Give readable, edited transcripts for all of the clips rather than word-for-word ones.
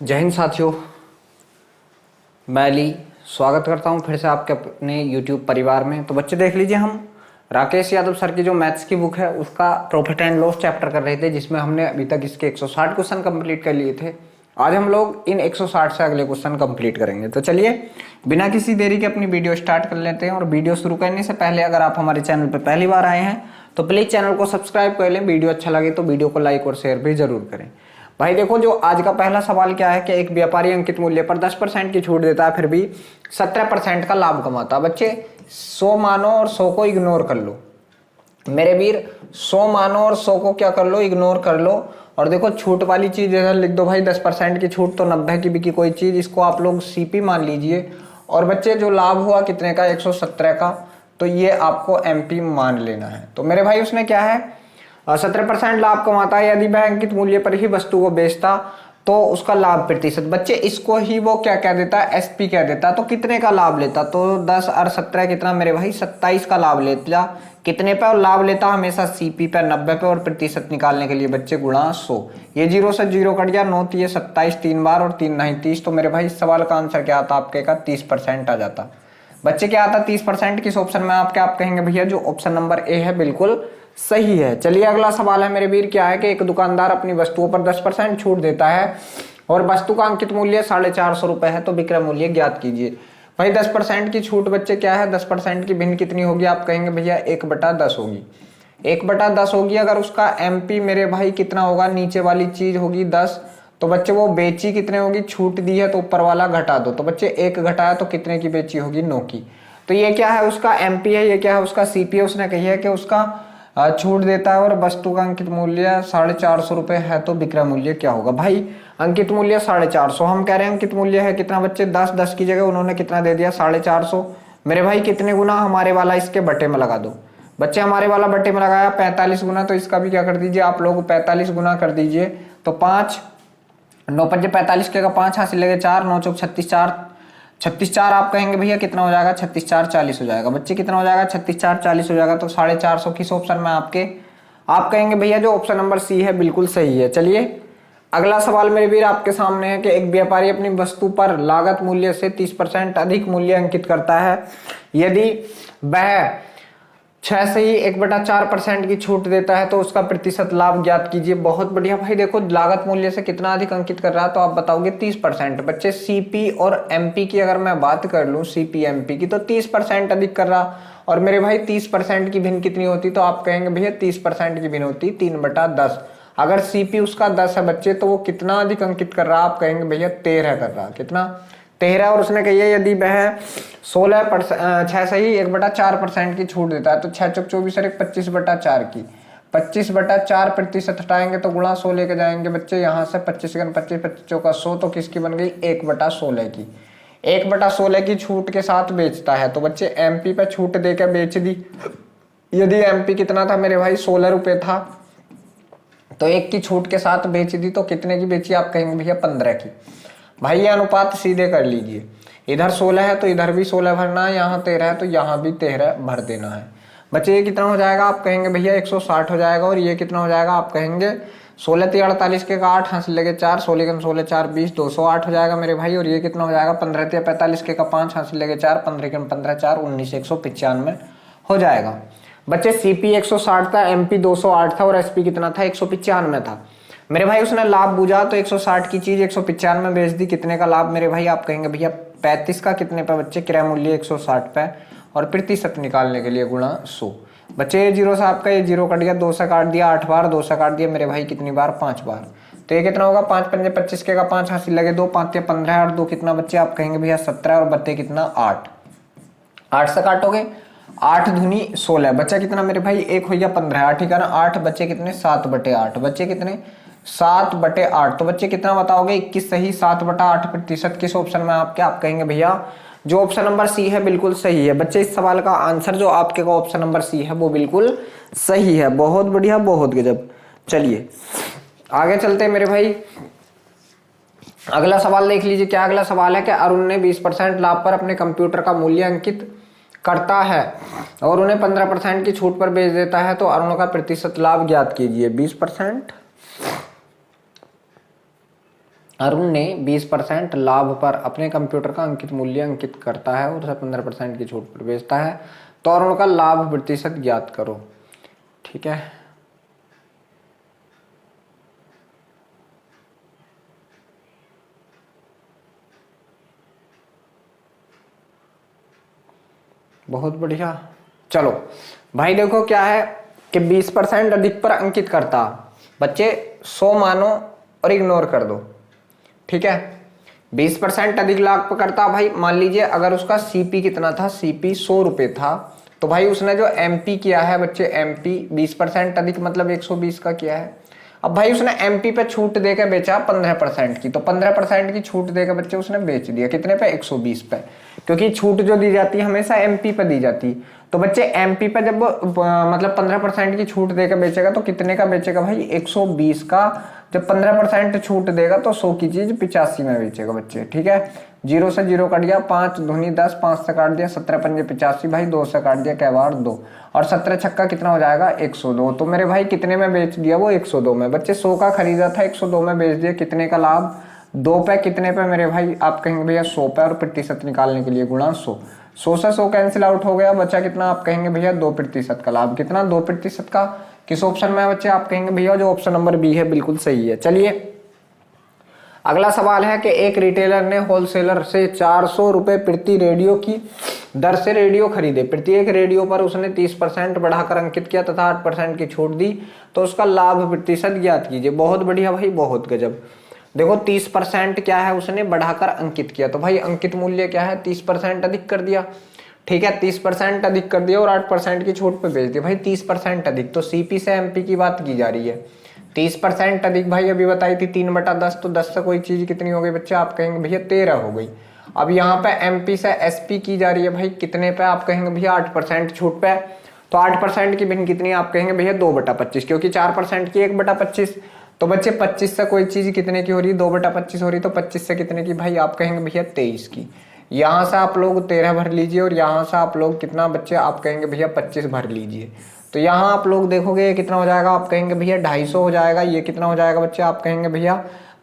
जय हिंद साथियों, मैं अली स्वागत करता हूं फिर से आपके अपने YouTube परिवार में। तो बच्चे देख लीजिए, हम राकेश यादव सर की जो मैथ्स की बुक है उसका प्रॉफिट एंड लॉस चैप्टर कर रहे थे, जिसमें हमने अभी तक इसके 160 क्वेश्चन कंप्लीट कर लिए थे। आज हम लोग इन 160 से अगले क्वेश्चन कंप्लीट करेंगे। तो चलिए बिना किसी देरी के अपनी वीडियो स्टार्ट कर लेते हैं। और वीडियो शुरू करने से पहले अगर आप हमारे चैनल पर पहली बार आए हैं तो प्लीज़ चैनल को सब्सक्राइब कर लें। वीडियो अच्छा लगे तो वीडियो को लाइक और शेयर भी जरूर करें। भाई देखो, जो आज का पहला सवाल क्या है कि एक व्यापारी अंकित मूल्य पर 10% की छूट देता है, फिर भी 17% का लाभ कमाता है। बच्चे 100 मानो और 100 को इग्नोर कर लो मेरे वीर। 100 मानो और 100 को क्या कर लो, इग्नोर कर लो। और देखो छूट वाली चीज इधर लिख दो भाई, 10% की छूट तो 90 की बिकी कोई चीज, इसको आप लोग सीपी मान लीजिए। और बच्चे जो लाभ हुआ कितने का, 117 का, तो ये आपको एमपी मान लेना है। तो मेरे भाई उसने क्या है, 17% लाभ कमाता है। यदि वह अंकित मूल्य पर ही वस्तु को बेचता तो उसका लाभ प्रतिशत, बच्चे इसको ही वो क्या कह देता, एसपी कह देता। तो कितने का लाभ लेता, तो 10 और 17 कितना मेरे भाई, 27 का लाभ लेता। कितने पे, और लाभ लेता हमेशा सीपी पे 90 पे, और प्रतिशत निकालने के लिए बच्चे गुणा 100। ये 0 से 0 कट गया, 9 ये 27 3 बार, और 3 नहीं 30। तो मेरे भाई इस सवाल का आंसर क्या आता आपके का, 30% आ जाता। बच्चे क्या आता 30%, किस ऑप्शन में आप कहेंगे भैया, जो ऑप्शन नंबर ए है बिल्कुल सही है। चलिए अगला सवाल है मेरे वीर, क्या है कि एक दुकानदार अपनी वस्तुओं पर 10% छूट देता है और वस्तु का अंकित मूल्य 450 रुपए है, तो विक्रय मूल्य ज्ञात कीजिए। भाई 10% की छूट बच्चे क्या है, 10% की भिन्न कितनी होगी, आप कहेंगे भैया 1/10 होगी। 1/10 होगी। अगर उसका एमपी मेरे भाई कितना होगा, नीचे वाली चीज होगी 10, तो बच्चे वो बेची कितने होगी, छूट दी है तो ऊपर वाला घटा दो। तो बच्चे 1 घटाया तो कितने की बेची होगी, 9 की। तो ये क्या है, उसका एमपी है, ये क्या है उसका सीपी है। उसने कही है कि उसका छूट देता है और वस्तु का अंकित मूल्य 450 रुपए है, तो विक्रय मूल्य क्या होगा। भाई अंकित मूल्य 450, हम कह रहे हैं अंकित मूल्य है कितना बच्चे, 10, 10 की जगह उन्होंने कितना दे दिया, 450। मेरे भाई कितने गुना, हमारे वाला इसके बटे में लगा दो। बच्चे हमारे वाला बटे में लगाया 45 गुना, तो इसका भी क्या कर दीजिए आप लोग, 45 गुना कर दीजिए। तो 5 9 पंजे 45 के का 5 हासिल लगे 4, 9 चौक 36, 36 4 आप कहेंगे भैया कितना हो जाएगा, 36 4 40 हो जाएगा। बच्चे कितना हो जाएगा, 36 4 40 हो जाएगा। तो 450 किस ऑप्शन में आपके, आप कहेंगे भैया जो ऑप्शन नंबर सी है बिल्कुल सही है। चलिए अगला सवाल मेरे वीर आपके सामने है कि एक व्यापारी अपनी वस्तु पर लागत मूल्य से 30% अधिक मूल्य अंकित करता है। यदि वह 6 से ही 1/4% की छूट देता है तो उसका प्रतिशत लाभ ज्ञात कीजिए। बहुत बढ़िया भाई, देखो लागत मूल्य से कितना अधिक अंकित कर रहा है, तो आप बताओगे 30%। बच्चे सीपी और एमपी की अगर मैं बात कर लूं, सीपी एमपी की, तो 30% अधिक कर रहा। और मेरे भाई 30% की भिन्न कितनी होती, तो आप कहेंगे भैया 30% की भिन्न होती 3/10। अगर सीपी उसका 10 है बच्चे, तो वो कितना अधिक अंकित कर रहा, आप कहेंगे भैया 13 कर रहा। कितना, 13। और उसने कही है यदि वह 6 से ही 1/4% की छूट देता है, तो 6 चौक 24 और 25/4 की, 25/4% हटाएंगे तो गुणा 100 लेके जाएंगे बच्चे। यहाँ से 25 × 25 25 चौका 100, तो किसकी बन गई, 1/16 की। 1/16 की छूट के साथ बेचता है, तो बच्चे एमपी पे छूट देकर बेच दी। यदि एमपी कितना था मेरे भाई, 16 रुपए था, तो 1 की छूट के साथ बेच दी, तो कितने की बेची, आप कहेंगे भैया 15 की। भाई ये अनुपात सीधे कर लीजिए, इधर 16 है तो इधर भी 16 भरना है, यहाँ 13 है तो यहाँ भी 13 भर देना है। बच्चे ये कितना हो जाएगा, आप कहेंगे भैया 160 हो जाएगा। और ये कितना हो जाएगा, आप कहेंगे 16 3 48 के 8 हासिल लगे 4, 16 × 16 4 20, 208 हो जाएगा मेरे भाई। और ये कितना हो जाएगा, 15 3 45 के 5 हासिल लगे 4, 15 × 15 4 19, 195 हो जाएगा। बच्चे सीपी 160 था, एमपी 208 था, और एसपी कितना था, 195 था। मेरे भाई उसने लाभ बूझा तो 160 की चीज 195 में बेच दी। कितने का लाभ मेरे भाई, आप कहेंगे भैया 35 का। कितने पे बच्चे, क्रय मूल्य 160 पे, और प्रतिशत निकालने के लिए गुणा 100। बच्चे ये 0 से आपका ये 0 कट गया, 2 से काट दिया 8 बार, 2 से काट दिया मेरे भाई कितनी बार, 5 बार। तो ये कितना होगा, 5 पंजे 25 के का 5 हासिल लगे 2, 5 15 और 2 कितना बच्चे, आप कहेंगे भैया 17, और बत्ते कितना 8। 8 से काटोगे 8 दूनी 16, बच्चा कितना मेरे भाई, 1 हो गया 15, 8 ही का ना 8, बच्चे कितने 7/8, बच्चे कितने 7/8। तो बच्चे कितना बताओगे, 21 सही, 7/8 प्रतिशत किस ऑप्शन में आपके, आप कहेंगे भैया जो ऑप्शन नंबर सी है बिल्कुल सही है। बच्चे इस सवाल का आंसर जो आपके का ऑप्शन नंबर सी है वो बिल्कुल सही है। बहुत बढ़िया, बहुत गजब। चलिए आगे चलते हैं मेरे भाई, अगला सवाल देख लीजिए। क्या अगला सवाल है कि अरुण ने 20% लाभ पर अपने कंप्यूटर का मूल्य अंकित करता है और उन्हें 15% की छूट पर बेच देता है, तो अरुण का प्रतिशत लाभ ज्ञात कीजिए। 20%, अरुण ने 20% लाभ पर अपने कंप्यूटर का अंकित मूल्य अंकित करता है और उसे 15% की छूट पर बेचता है, तो अरुण का लाभ प्रतिशत ज्ञात करो। ठीक है, बहुत बढ़िया। चलो भाई देखो क्या है कि 20% अधिक पर अंकित करता, बच्चे 100 मानो और इग्नोर कर दो। ठीक है, 20% अधिक लाभ पर करता भाई, मान लीजिए अगर उसका सीपी कितना था, सीपी 100 रुपए था, तो भाई उसने जो एमपी किया है बच्चे, एमपी 20% अधिक मतलब 120 का किया है। अब भाई उसने एमपी पे छूट देकर बेचा 15% की, तो 15% की छूट देकर बच्चे उसने बेच दिया कितने पे, 120 पे, क्योंकि छूट जो दी जाती है हमेशा एमपी पे दी जाती। तो बच्चे एमपी पे जब मतलब 15% की छूट देकर बेचेगा तो कितने का बेचेगा भाई, 120 का। जब 15% छूट देगा तो 100 की चीज 85 में बेचेगा बच्चे। ठीक है, 0 से 0 कट गया, 5 दूनी 10, 5 से काट दिया 17 पंजे 85 भाई, 2 से काट दिया क्या बार 2, और 17 छक्का कितना हो जाएगा 102। तो मेरे भाई कितने में बेच दिया वो, 102 में। बच्चे 100 का खरीदा था, 102 में बेच दिया, कितने का लाभ, 2 पे। कितने पे मेरे भाई, आप कहेंगे भैया 100 पे, और प्रतिशत निकालने के लिए गुणा 100, 100 से 100 कैंसिल आउट हो गया, बचा कितना, आप कहेंगे भैया 2% का लाभ। कितना, 2% का। किस ऑप्शन में है बच्चे, आप कहेंगे भैया जो ऑप्शन नंबर बी है बिल्कुल सही है। चलिए अगला सवाल है कि एक रिटेलर ने होलसेलर से 400 रुपए प्रति रेडियो की दर से रेडियो खरीदे, प्रत्येक रेडियो पर उसने 30% बढ़ाकर अंकित किया तथा 8% की छूट दी, तो उसका लाभ प्रतिशत ज्ञात कीजिए। बहुत बढ़िया भाई, बहुत गजब। देखो 30% क्या है, उसने बढ़ाकर अंकित किया, तो भाई अंकित मूल्य क्या है, 30% अधिक कर दिया। ठीक है, 30% अधिक कर दिया और 8% की छूट पे बेच दिया। भाई 30% अधिक, तो सीपी से एमपी की बात की जा रही है। 30% अधिक भाई अभी बताई थी 3/10, तो 10 से कोई चीज कितनी हो गई बच्चे, आप कहेंगे भैया 13 हो गई। अब यहाँ पे एमपी से एसपी की जा रही है भाई, कितने पे, आप कहेंगे भैया 8% छूट पे, तो 8% की भिन्न कितनी, आप कहेंगे भैया 2/25, क्योंकि 4% की 1/25, तो बच्चे 25 से कोई चीज कितने की हो रही है, 2/25 हो रही, तो 25 से कितने की भाई, आप कहेंगे भैया 23 की। यहाँ से आप लोग 13 भर लीजिए और यहाँ से आप लोग कितना बच्चे, आप कहेंगे भैया 25 भर लीजिए। तो यहाँ आप लोग देखोगे ये कितना हो जाएगा, आप कहेंगे भैया 250 हो जाएगा। ये कितना हो जाएगा बच्चे, आप कहेंगे भैया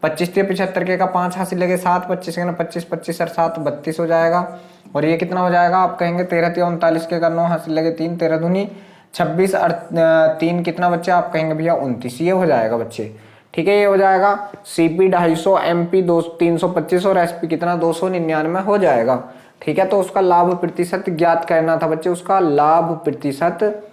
25 से 75 के का 5 हासिल लगे 7, 25 के ना 25, 25 और 7 32 हो जाएगा। और ये कितना हो जाएगा, आप कहेंगे 13 3 39 के का 9 हासिल लगे 3, 13 दूनी 26 और 3 कितना बच्चे, आप कहेंगे भैया 29। ये हो जाएगा बच्चे। ठीक है, ये हो जाएगा सीपी 250, एमपी 325 और एसपी कितना 299 हो जाएगा। ठीक है, तो उसका लाभ प्रतिशत ज्ञात करना था बच्चे, उसका लाभ प्रतिशत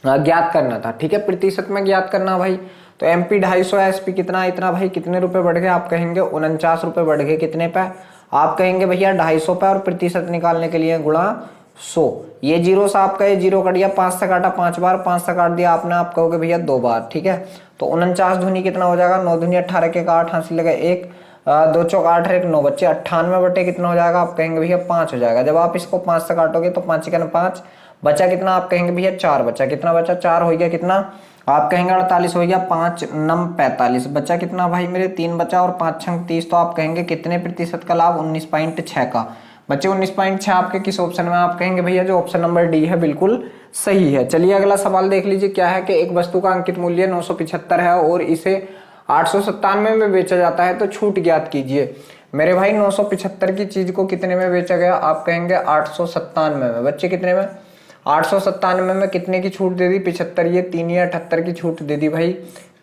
ज्ञात करना था। ठीक है, प्रतिशत में ज्ञात करना भाई। तो एमपी 250, एसपी कितना, इतना भाई कितने रुपए बढ़ गए, आप कहेंगे 49 रुपए बढ़ गए, कितने पे, आप कहेंगे भैया 250 पे, और प्रतिशत निकालने के लिए गुणा 100। ये जीरो से आपका ये जीरो कट गया, 5 से काटा 5 बार, 5 से काट दिया आपने, आप कहोगे भैया 2 बार। ठीक है, तो 49 दूनी कितना हो जाएगा, 9 दूनी 18 के का 8 हासिल लगा 1, 2 चौक 8 1 9 बच्चे 98 बटे कितना हो जाएगा, आप कहेंगे भैया 5 हो जाएगा। जब आप इसको 5 से काटोगे तो 5 का 5 बचा कितना, आप कहेंगे भैया 4 बचा, कितना बचा 4 हो गया, कितना आप कहेंगे 48 हो गया, 5 9 45 बचा कितना भाई मेरे 3 बचा, और 5 6 30, तो आप कहेंगे कितने प्रतिशत का लाभ, 19.6 का। बच्चे 19.6 आपके किस ऑप्शन में, आप कहेंगे भैया जो ऑप्शन नंबर डी है बिल्कुल सही है। चलिए अगला सवाल देख लीजिए, क्या है कि एक वस्तु का अंकित मूल्य 975 है और इसे 897 में बेचा जाता है, तो छूट ज्ञात कीजिए। मेरे भाई 975 की चीज को कितने में बेचा गया, आप कहेंगे 897 में। बच्चे कितने में, 897 में कितने की छूट दे दी, 75, ये 3 या 78 की छूट दे दी भाई,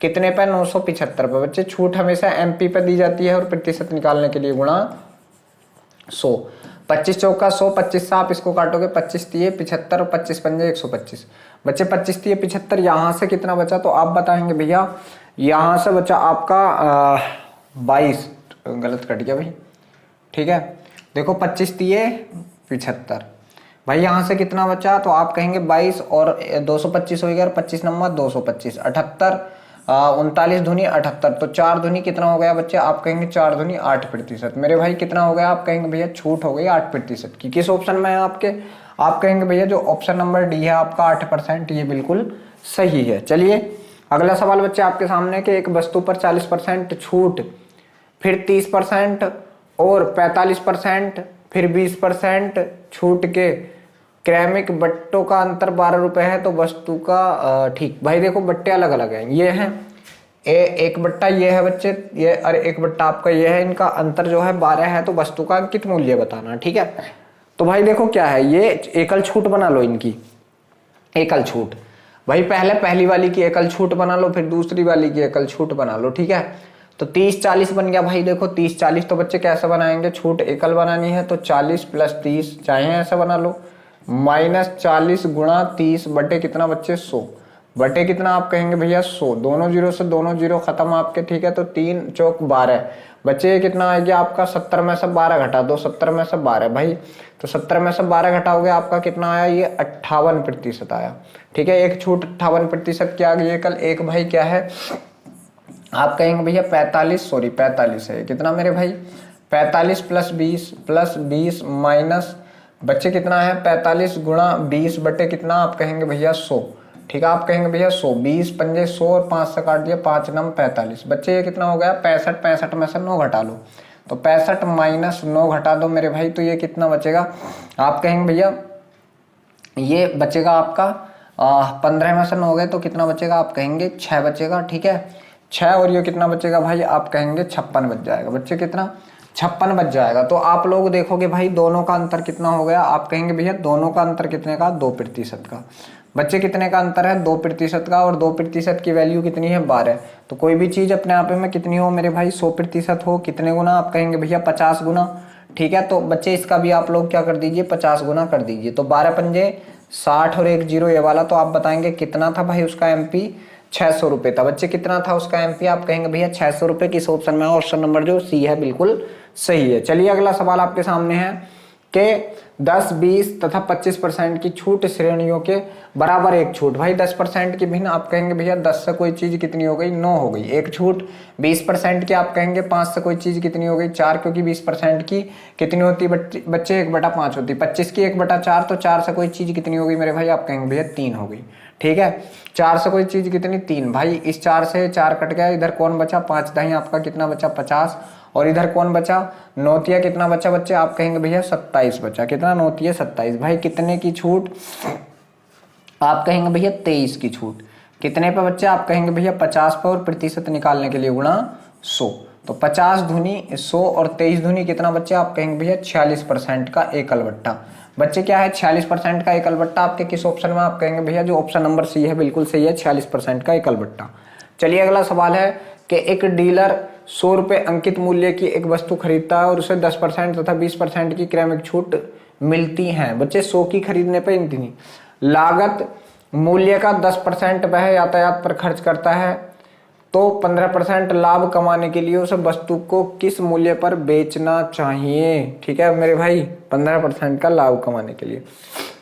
कितने पे, 975 पे। बच्चे छूट हमेशा एमपी पे दी जाती है और प्रतिशत निकालने के लिए गुणा 100। 25 चौका 100, 25 से आप इसको काटोगे, 25 दिए 75 और 25 पंजे 125। बच्चे 25 दिए 75, यहाँ से कितना बचा, तो आप बताएंगे भैया यहाँ से बचा आपका 22, गलत कट गया भाई। ठीक है, देखो 25 दिए 75 भाई, यहाँ से कितना बचा, तो आप कहेंगे 22 और 225 हो गया, 25 नंबर 225, 78 39 धुनी 78, तो 4 धुनी कितना हो गया बच्चे, आप कहेंगे 4 धुनी 8%। मेरे भाई कितना हो गया, आप कहेंगे भैया छूट हो गई 8% की। किस ऑप्शन में है आपके, आप कहेंगे भैया जो ऑप्शन नंबर डी है आपका 8%, ये बिल्कुल सही है। चलिए अगला सवाल बच्चे आपके सामने कि एक वस्तु पर 40% छूट, फिर 30% और 45%, फिर 20% छूट के क्रैमिक बट्टों का अंतर 12 रुपए है, तो वस्तु का ठीक भाई देखो बट्टे अलग अलग हैं, ये हैं एक बट्टा ये है बच्चे, ये और एक बट्टा आपका ये है, इनका अंतर जो है 12 है, तो वस्तु का अंकित मूल्य बताना। ठीक है, तो भाई देखो क्या है, ये एकल छूट बना लो, इनकी एकल छूट। भाई पहले पहली वाली की एकल छूट बना लो, फिर दूसरी वाली की एकल छूट बना लो। ठीक है, तो 30-40 बन गया भाई। देखो 30-40 तो बच्चे कैसे बनाएंगे, छूट एकल बनानी है तो 40 + 30, चाहे ऐसा बना लो, -40 गुणा 30 बटे कितना बच्चे 100, बटे कितना आप कहेंगे भैया 100, दोनों जीरो से दोनों जीरो खत्म आपके। ठीक है, तो 3 चौक 12 बच्चे, कितना आ गया आपका 70 में से 12 घटा दो, 70 में से 12 भाई, तो 70 में से 12 घटाओगे आपका कितना आया, ये 58% आया। ठीक है, एक छूट 58% की आ गई एकल। एक भाई क्या है आप कहेंगे भैया 45 है, कितना मेरे भाई 45 + 20 माइनस बच्चे कितना है 45 गुणा 20 बटे कितना आप कहेंगे भैया 100। ठीक है, आप कहेंगे भैया 100, 20 पंजे 100 और 5 से काट दिया, 5 नम 45 बच्चे, ये कितना हो गया 65 में से 9 घटा लो, तो 65 - 9 घटा दो मेरे भाई, तो ये कितना बचेगा आप कहेंगे भैया, ये बचेगा आपका 15 में से 9 गए तो कितना बचेगा आप कहेंगे 6 बचेगा। ठीक है, 6 और ये कितना बचेगा भाई आप कहेंगे 56 बच जाएगा। बच्चे कितना 56 बच जाएगा। तो आप लोग देखोगे भाई दोनों का अंतर कितना हो गया, आप कहेंगे भैया दोनों का अंतर कितने का 2% का। बच्चे कितने का अंतर है 2% का, और 2% की वैल्यू कितनी है 12। तो कोई भी चीज अपने आप में कितनी हो मेरे भाई 100% हो, कितने गुना आप कहेंगे भैया 50 गुना। ठीक है, तो बच्चे इसका भी आप लोग क्या कर दीजिए 50 गुना कर दीजिए, तो 12 पंजे 60 और 1 0 ये वाला, तो आप बताएंगे कितना था भाई उसका एमपी 600 रुपये था। बच्चे कितना था उसका एमपी आप कहेंगे भैया 600 रुपये। किस ऑप्शन में, ऑप्शन नंबर जो सी है बिल्कुल सही है। चलिए अगला सवाल आपके सामने है कि 10, 20 तथा 25% की छूट श्रेणियों के बराबर एक छूट। भाई 10% की भिन्न आप कहेंगे भैया 10 से कोई चीज कितनी हो गई 9 हो गई, एक छूट। 20% की आप कहेंगे 5 से कोई चीज कितनी हो गई 4, क्योंकि 20% की कितनी होती बच्चे 1/5 होती। 25 की 1/4, तो 4 से कोई चीज कितनी हो गई मेरे भाई आप कहेंगे भैया 3 हो गई। ठीक है, 4 से कोई चीज कितनी 3 भाई, इस 4 से 4 कट गया, इधर कौन बचा 5 दही आपका कितना बचा 50, और इधर कौन बचा 9 कितना बचा बच्चे आप कहेंगे भैया 27 बचा। कितना 9 27 भाई, कितने की छूट आप कहेंगे भैया 23 की छूट। कितने पे बच्चे आप कहेंगे भैया 50 पे, और प्रतिशत निकालने के लिए गुणा 100, तो 50 दूनी 100 और 23 दूनी कितना बच्चे आप कहेंगे भैया 46% का एकल बट्टा। बच्चे क्या है 46% का एकल बट्टा आपके किस ऑप्शन में आप कहेंगे भैया जो ऑप्शन नंबर सी है बिल्कुल सही है, 46% का एकल बट्टा। चलिए अगला सवाल है कि एक डीलर 100 रुपये अंकित मूल्य की एक वस्तु खरीदता है और उसे 10% तथा 20% की क्रमिक छूट मिलती है। बच्चे 100 की खरीदने पर इतनी लागत मूल्य का 10% वह यातायात पर खर्च करता है, तो 15% लाभ कमाने के लिए उसे वस्तु को किस मूल्य पर बेचना चाहिए। ठीक है मेरे भाई, 15% का लाभ कमाने के लिए।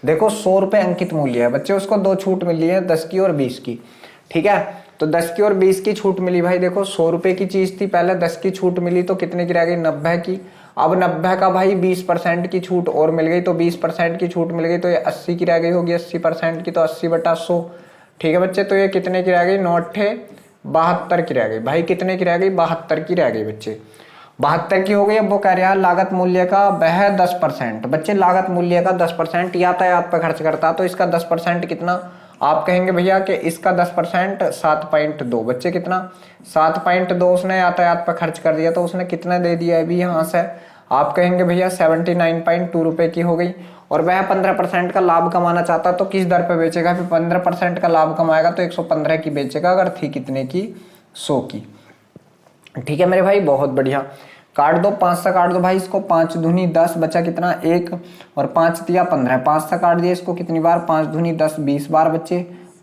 देखो 100 रुपये अंकित मूल्य है बच्चे, उसको 2 छूट मिली है 10 की और 20 की। ठीक है, तो 10 की और 20 की छूट मिली भाई। देखो 100 रुपये की चीज थी पहले, 10 की छूट मिली तो कितने की रह गई 90 की। अब 90 का भाई 20% की छूट और मिल गई, तो 20% की छूट मिल गई तो ये 80 की रह गई होगी, 80% की, तो 80/100। ठीक है बच्चे, तो ये कितने की रह गई 9×8 72 की रह गई। भाई कितने की रह गई 72 की रह गई बच्चे, 72 की हो गई। अब वो कह रहा है लागत मूल्य का वह 10%। बच्चे लागत मूल्य का 10% यातायात पर खर्च करता, तो इसका 10% कितना आप कहेंगे भैया कि इसका 10% 7.2। बच्चे कितना 7.2 उसने यातायात पर खर्च कर दिया, तो उसने कितना दे दिया अभी यहाँ से आप कहेंगे भैया 79.2 रुपए की हो गई। और वह 15% का लाभ कमाना चाहता, तो किस दर पे बेचेगा, फिर 15% का लाभ कमाएगा तो 115 की बेचेगा, अगर थी कितने की 100 की। ठीक है मेरे भाई, बहुत बढ़िया। काट दो 5 से काट दो भाई इसको, 5 दूनी 10 बचा कितना 1 और 5 दिया 15, 5 से काट दिया इसको कितनी बार 5 दूनी 10 20 बार बच्चे,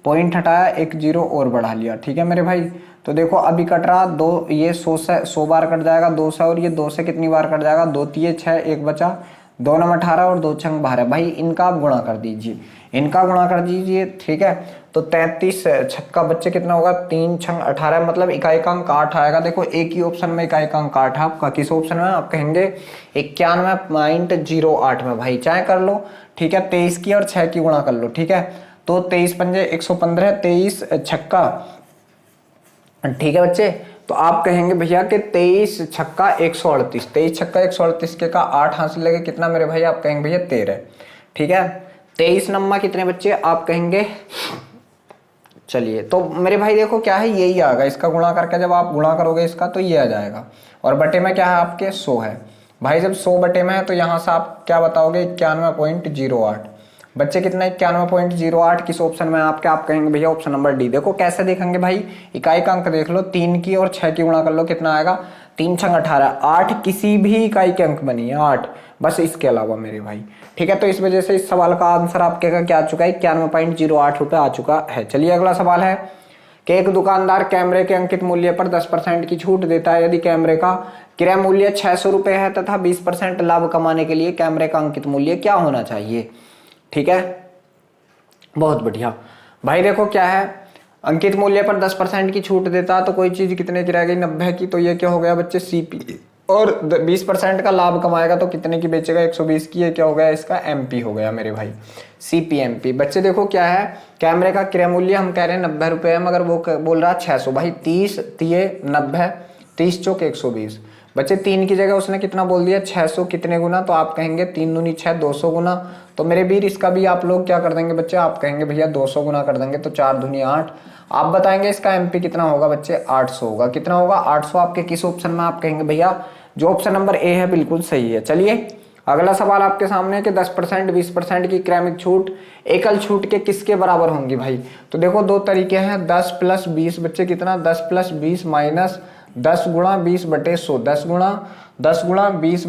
पॉइंट हटाया 1 0 और बढ़ा लिया। ठीक है मेरे भाई, तो देखो अभी कट रहा 2, ये 100 से 100 बार कट जाएगा 2 से, और ये 2 से कितनी बार कट जाएगा 2 3 6 1 बचा, 2 9 18 और 2 6 12। भाई इनका आप गुणा कर दीजिए, इनका गुणा कर दीजिए। ठीक है, तो 33 छक्का बच्चे कितना होगा 3 6 18, मतलब इकाई का अंक 8 आएगा। देखो एक ही ऑप्शन में इकाई का अंक 8 है आपका, किस ऑप्शन में आप कहेंगे 91.08 में। भाई चाहे कर लो, ठीक है 23 की और 6 की गुणा कर लो। ठीक है, तो 23 पंजे 115, 23 छक्का, ठीक है बच्चे, तो आप कहेंगे भैया कि 23 छक्का 138, 23 छक्का 138 के का 8 हासिल लगे कितना मेरे भाई आप कहेंगे भैया 13। ठीक है, 23 नंबर कितने बच्चे आप कहेंगे चलिए तो मेरे भाई देखो क्या है, यही आएगा, इसका गुणा करके जब आप गुणा करोगे इसका तो ये आ जाएगा। और बटे में क्या है आपके 100 है भाई, जब 100 बटे में है तो यहाँ से आप क्या बताओगे 91.08। बच्चे कितना 91.08 किस ऑप्शन में आपके, आप कहेंगे भैया ऑप्शन नंबर डी। देखो कैसे देखेंगे भाई, इकाई का अंक देख लो, 3 की और 6 की गुणा कर लो, कितना आएगा 3 छंग 18, 8 किसी भी इकाई के अंक बनी है 8, बस इसके अलावा मेरे भाई। ठीक है, तो इस वजह से इस सवाल का आंसर आपके का क्या आ चुका है 91.08 रुपए आ चुका है। चलिए अगला सवाल है कि एक दुकानदार कैमरे के अंकित मूल्य पर 10% की छूट देता है यदि कैमरे का क्रय मूल्य 600 रुपए है तथा 20% लाभ कमाने के लिए कैमरे का अंकित मूल्य क्या होना चाहिए। ठीक है, बहुत बढ़िया भाई। देखो क्या है, अंकित मूल्य पर 10% की छूट देता तो कोई चीज कितने की रह गई 90 की, तो ये क्या हो गया बच्चे सीपी, और 20% का लाभ कमाएगा तो कितने की बेचेगा 120 की, ये क्या हो गया इसका एमपी हो गया मेरे भाई, सीपीएमपी। बच्चे देखो क्या है, कैमरे का क्रय मूल्य हम कह रहे हैं 90 रुपए है, मगर वो बोल रहा है 600 भाई, 30 तिये 90, 30 चौक 120। बच्चे 3 की जगह उसने कितना बोल दिया 600, कितने गुना, तो आप कहेंगे 3 दूनी 6 200 गुना। तो मेरे वीर इसका भी आप लोग क्या कर देंगे बच्चे, आप कहेंगे भैया 200 गुना कर देंगे, तो 4 दूनी 8। आप बताएंगे इसका एमपी कितना होगा बच्चे 800 होगा, कितना होगा 800 आपके किस ऑप्शन में, आप कहेंगे भैया जो ऑप्शन नंबर ए है बिल्कुल सही है। चलिए अगला सवाल आपके सामने कि 10% 20% की क्रमिक छूट एकल छूट के किसके बराबर होंगी भाई। तो देखो दो तरीके हैं, 10 + 20 बच्चे कितना 10 + 20 माइनस 10 गुणा 20 बटे 100, 10 गुणा 20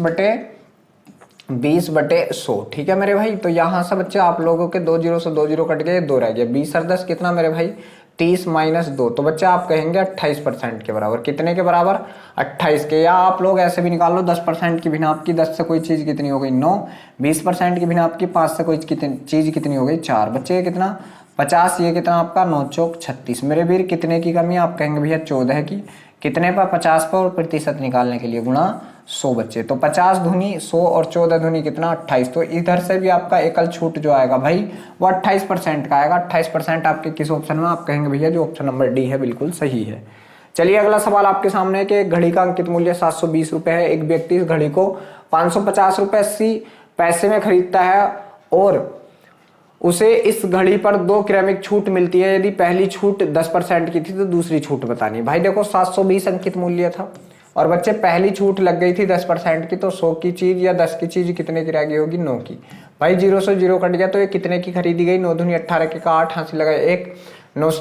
बटे 100। ठीक है मेरे भाई, तो यहाँ से बच्चे आप लोगों के 2 0 से 2 0 कट गए, 2 रह गया, 20 और 10 कितना मेरे भाई 30 माइनस 2, तो बच्चे आप कहेंगे 28% के बराबर, कितने के बराबर 28 के। या आप लोग ऐसे भी निकाल लो 10% की बिना आपकी 10 से कोई चीज कितनी हो गई 9, 20% की बिना आपकी 5 से कोई चीज कितनी हो गई 4, बच्चे कितना 50, ये कितना आपका 9 चौक 36। मेरे वीर कितने की कमी, आप कहेंगे भैया 14 की, कितने पर 50 पर, और प्रतिशत निकालने के लिए गुणा 100 बच्चे, तो 50 दूनी 100 और 14 दूनी कितना 28। तो इधर से भी आपका एकल छूट जो आएगा भाई वो 28% का आएगा। 28% आपके किस ऑप्शन में, आप कहेंगे भैया जो ऑप्शन नंबर डी है बिल्कुल सही है। चलिए अगला सवाल आपके सामने है कि एक घड़ी का अंकित मूल्य 720 रुपए है, एक व्यक्ति इस घड़ी को 550 रुपए 80 पैसे में खरीदता है और उसे इस घड़ी पर 2 क्रमिक छूट मिलती है, यदि पहली छूट 10% की थी तो दूसरी छूट बतानी। भाई देखो 720 अंकित मूल्य था और बच्चे पहली छूट लग गई थी 10% की, तो 100 की चीज या 10 की चीज कितने की रह गई होगी 9 की। भाई 0 से 0 कट गया, तो ये कितने की खरीदी गई 9 दूनी 18 के का 8 हासिल लगा 1 9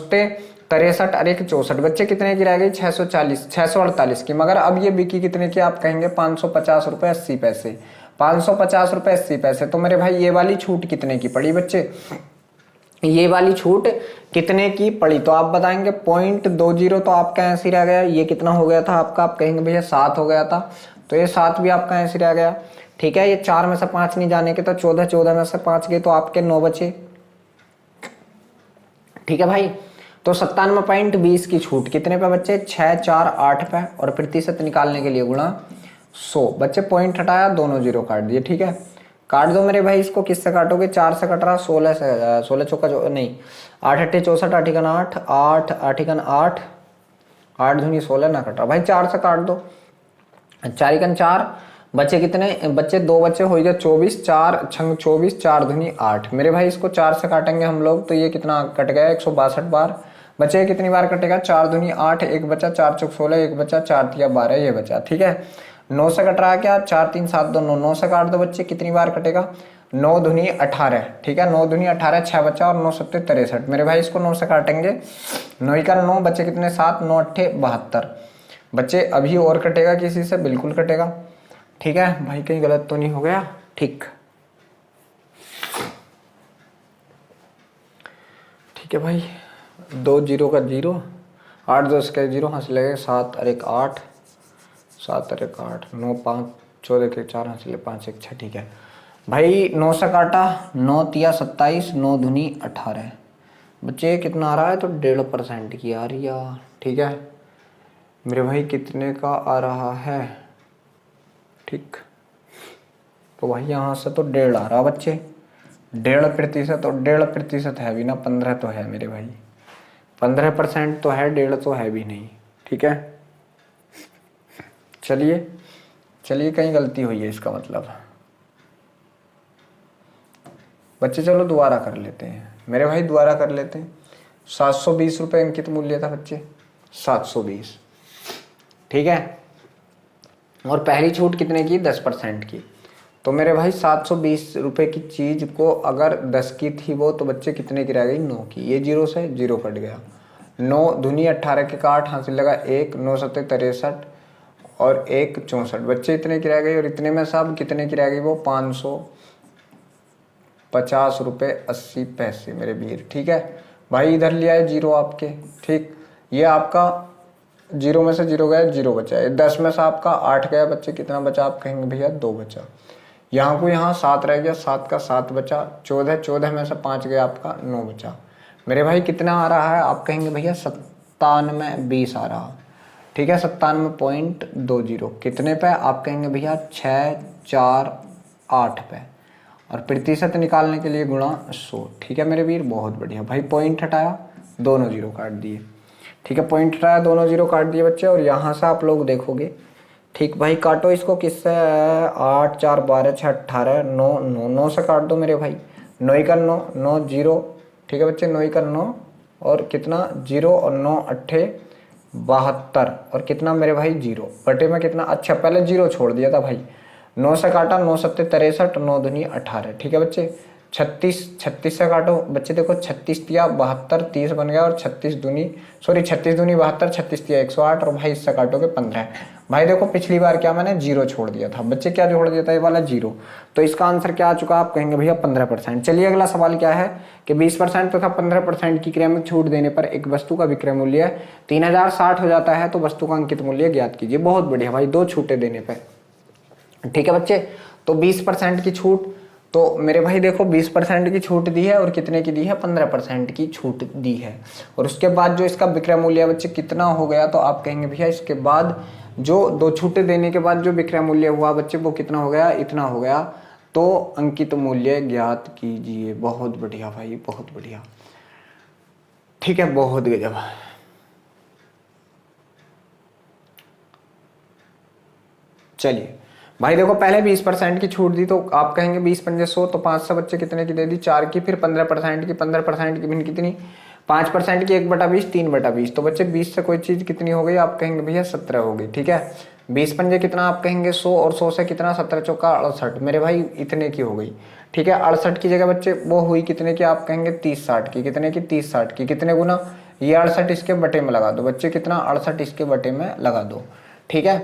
63 और 1 64, बच्चे कितने की रह गई 648 की। मगर अब ये बिकी कितने की, आप कहेंगे 550 रुपए 80 पैसे, 550 रुपए 80 पैसे। तो मेरे भाई ये वाली छूट कितने की पड़ी बच्चे, ये वाली छूट कितने की पड़ी, तो आप बताएंगे 0.20, तो आपका ऐसे रह गया। ये कितना हो गया था आपका, आप कहेंगे भैया 7 हो गया था, तो ये 7 भी आपका ऐसे रह गया। ठीक है, ये 4 में से 5 नहीं जाने के, तो 14, 14 में से 5 गए तो आपके 9 बचे। ठीक है भाई, तो 97.20 की छूट कितने पे बच्चे 6 4 8 पे, और प्रतिशत निकालने के लिए गुणा 100। बच्चे पॉइंट हटाया, दोनों 0 काट दिए। ठीक है, काट दो मेरे भाई, इसको किससे काटोगे 4 से कट रहा, 16 से, 16 चौका नहीं 8 8 64 8 8 8 8 8 8 दूनी 16 ना कट रहा भाई, 4 से काट दो, 4 4 बच्चे कितने बच्चे 2 बच्चे हो गया 24, 4 छंग 24, 4 दूनी 8। मेरे भाई इसको 4 से काटेंगे हम लोग तो ये कितना कट गया 162 बार। बच्चे कितनी बार कटेगा 4 दूनी 8, 1 बचा 4 चौक 16, 1 बचा 4 तिया 12, ये बचा। ठीक है, 9 से कट रहा है क्या 4 3 7 2 9, 9 से काट दो बच्चे, कितनी बार कटेगा 9 दूनी 18। ठीक है, 9 दूनी 18, 6 बचा और 9 7 63। मेरे भाई इसको 9 से काटेंगे, 9 का 9 बच्चे कितने 7, 9 8 72। बच्चे अभी और कटेगा किसी से, बिल्कुल कटेगा। ठीक है भाई, कहीं गलत तो नहीं हो गया, ठीक ठीक है भाई, 2 0 का 0, 8 2 का 0 हासिल लगेगा 7 और 1 8, 7 और 1 8, 9 5 14 के 4 हासिल 5 1 6। ठीक है भाई, 9 से काटा 9 तिया 27, 9 दूनी 18। बच्चे कितना आ रहा है, तो 1.5% की आ रही है। ठीक है मेरे भाई, कितने का आ रहा है, ठीक, तो भाई यहाँ से तो 1.5 आ रहा बच्चे, 1.5%, और 1.5% है भी ना, 15 तो है मेरे भाई, 15% तो है, 1.5 तो है भी नहीं। ठीक है, चलिए चलिए कहीं गलती हुई है इसका मतलब बच्चे, चलो दोबारा कर लेते हैं मेरे भाई, दोबारा कर लेते हैं। 720 रुपये अंकित मूल्य था बच्चे, 720। ठीक है, और पहली छूट कितने की, 10% की। तो मेरे भाई 720 रुपये की चीज़ को अगर 10 की थी वो, तो बच्चे कितने की रह गई, 9 की। ये 0 से 0 कट गया, 9 दूनी 18 के काट हासिल लगा 1, 9 सत्ते 63 और 1 64, बच्चे इतने की रह गई। और इतने में सब कितने की रह गई वो, 550 रुपये 80 पैसे मेरे वीर। ठीक है भाई, इधर लिया है 0 आपके। ठीक, ये आपका 0 में से 0 गया, 0 बचा है। 10 में से आपका 8 गया बच्चे, कितना बचा आप कहेंगे भैया, 2 बचा। यहाँ को यहाँ 7 रह गया, 7 का 7 बचा, 14 में से 5 गया आपका, 9 बचा। मेरे भाई कितना आ रहा है, आप कहेंगे भैया 9720 आ रहा। ठीक है, 97.20 कितने पे, आप कहेंगे भैया 648 पे। और प्रतिशत निकालने के लिए गुणा 100। ठीक है मेरे वीर, बहुत बढ़िया भाई। पॉइंट हटाया, दोनों 0 काट दिए। ठीक है, पॉइंट हटाया, दोनों 0 काट दिए बच्चे। और यहाँ से आप लोग देखोगे, ठीक भाई, काटो इसको किससे, 8 4 12 6 18 9 9 9 से काट दो मेरे भाई। 9 का 9 9 0। ठीक है बच्चे, 9 का 9 और कितना 0 और 9 8 72 और कितना मेरे भाई 0 बटे में कितना, अच्छा पहले 0 छोड़ दिया था भाई। 9 से काटा, 9 सत्ते 63, 9 दूनी 18। ठीक है बच्चे, 36 36 से काटो बच्चे, देखो 36 दिया 72, 30 बन गया। और 36 दूनी 72, 36 दिया 108 और भाई इससे काटोगे 15। भाई देखो पिछली बार क्या मैंने 0 छोड़ दिया था बच्चे, क्या जोड़ दिया था, ये वाला 0। तो इसका आंसर क्या आ चुका, आप कहेंगे भैया 15%। चलिए अगला सवाल क्या है कि 20% तथा 15% की क्रमिक छूट देने पर एक वस्तु का विक्रय मूल्य 3060 हो जाता है, तो वस्तु का अंकित मूल्य ज्ञात कीजिए। बहुत बढ़िया भाई, 2 छूटें देने पर। ठीक है बच्चे, तो 20% की छूट, तो मेरे भाई देखो 20% की छूट दी है और कितने की दी है, 15% की छूट दी है। और उसके बाद जो इसका विक्रय मूल्य बच्चे कितना हो गया, तो आप कहेंगे भैया इसके बाद जो 2 छूटें देने के बाद जो विक्रय मूल्य हुआ बच्चे, वो कितना हो गया, इतना हो गया। तो अंकित मूल्य ज्ञात कीजिए। बहुत बढ़िया भाई, बहुत बढ़िया। ठीक है, बहुत गजब। चलिए भाई देखो, पहले 20% की छूट दी, तो आप कहेंगे 20 पंजे 100, तो 5 से बच्चे कितने की दे दी, 4 की। फिर 15% की, 15% की भिन्न कितनी, 5% की 1/20, 3/20। तो बच्चे 20 से कोई चीज कितनी हो गई, आप कहेंगे भैया 17 हो गई। ठीक है, 20 पंजे कितना, आप कहेंगे 100 और 100 से कितना, 17 चौका 68 मेरे भाई इतने की हो गई। ठीक है, 68 की जगह बच्चे वो हुई कितने की, आप कहेंगे 30/60 की। कितने की, 30/60 की। कितने गुना, ये 68 इसके बटे में लगा दो बच्चे, कितना 68 इसके बटे में लगा दो। ठीक है,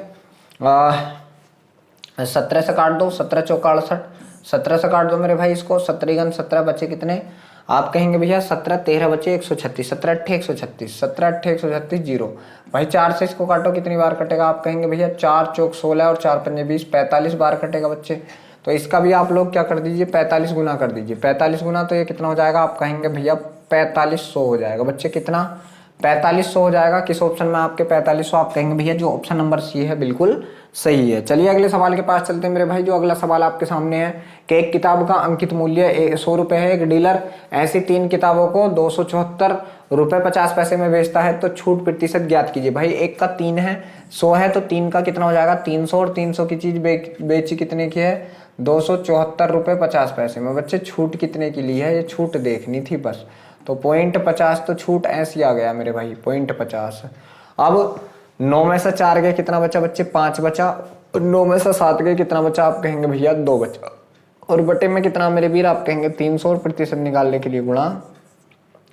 17 से काट दो, 17 चौका 68, 17 से काट दो मेरे भाई इसको, 17 17 बचे कितने, आप कहेंगे भैया 17 13 बचे 136, 17 8 136, 17 8 136 0। भाई 4 से इसको काटो, कितनी बार कटेगा, आप कहेंगे भैया 4 चौक 16 और 4 पंजे 20, 45 बार कटेगा बच्चे। तो इसका भी आप लोग क्या कर दीजिए, 45 गुना कर दीजिए। 45 गुना तो ये कितना हो जाएगा, आप कहेंगे भैया 4500 हो जाएगा बच्चे। कितना, 4500 हो जाएगा। किस ऑप्शन में आपके 4500, आप कहेंगे भैया जो ऑप्शन नंबर सी है बिल्कुल सही है। चलिए अगले सवाल के पास चलते हैं मेरे भाई। जो अगला सवाल आपके सामने है कि एक किताब का अंकित मूल्य 100 रुपए है, एक डीलर ऐसी 3 किताबों को 274 रुपए 50 पैसे में बेचता है, तो छूट प्रतिशत ज्ञात कीजिए। भाई एक का 3 है, 100 है, तो 3 का कितना हो जाएगा, 300। और 300 की चीज बेची कितने की है, 274 रुपए 50 पैसे में। बच्चे छूट कितने की ली है, ये छूट देखनी थी बस। तो 0.50 तो छूट ऐसी आ गया मेरे भाई, 0.50। अब 9 में से 4 गए, कितना बचा बच्चे, 5 बचा। 9 में से 7 गए, कितना बचा, आप कहेंगे भैया 2 बचा। और बटे में कितना मेरे वीर, आप कहेंगे 300। और प्रतिशत निकालने के लिए गुणा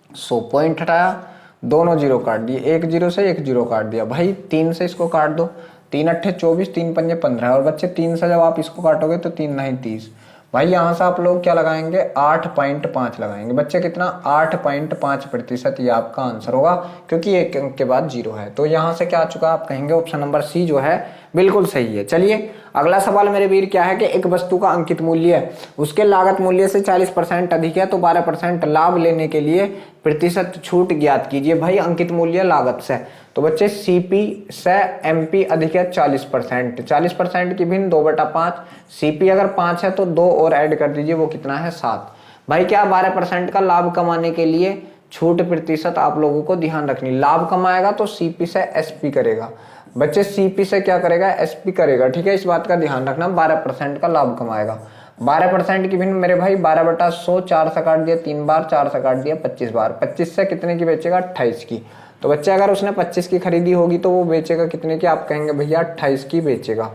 100। पॉइंट हटाया, दोनों 0 काट दिए, 1 0 से 1 0 काट दिया। भाई 3 से इसको काट दो, 3 अट्ठे 24, 3 पंजे 15। और बच्चे 3 से जब आप इसको काटोगे तो 3 नहीं 30। भाई यहाँ से आप लोग क्या लगाएंगे, 8.5 लगाएंगे बच्चे। कितना, 8.5%। ये आपका आंसर होगा, क्योंकि एक अंक के बाद 0 है। तो यहाँ से क्या आ चुका, आप कहेंगे ऑप्शन नंबर सी जो है बिल्कुल सही है। चलिए अगला सवाल मेरे वीर क्या है कि एक वस्तु का अंकित मूल्य उसके लागत मूल्य से 40% अधिक है, तो 12% लाभ लेने के लिए प्रतिशत छूट ज्ञात कीजिए। भाई अंकित मूल्य लागत से, तो बच्चे सीपी से एमपी अधिक है 40%। 40% की भिन्न 2/5, सीपी अगर 5 है तो 2 और ऐड कर दीजिए, वो कितना है 7। भाई क्या 12% का लाभ कमाने के लिए छूट प्रतिशत आप लोगों को ध्यान रखनी। लाभ कमाएगा तो सीपी से एसपी करेगा बच्चे, सीपी से क्या करेगा, एसपी करेगा। ठीक है, इस बात का ध्यान रखना, 12% का लाभ कमाएगा। 12% की भिन्न मेरे भाई 12/100, 4 से काट दिया 3 बार, 4 से काट दिया 25 बार, 25 से कितने की बेचेगा 28 की। तो बच्चे अगर उसने 25 की खरीदी होगी तो वो बेचेगा कितने की, आप कहेंगे भैया 28 की बेचेगा।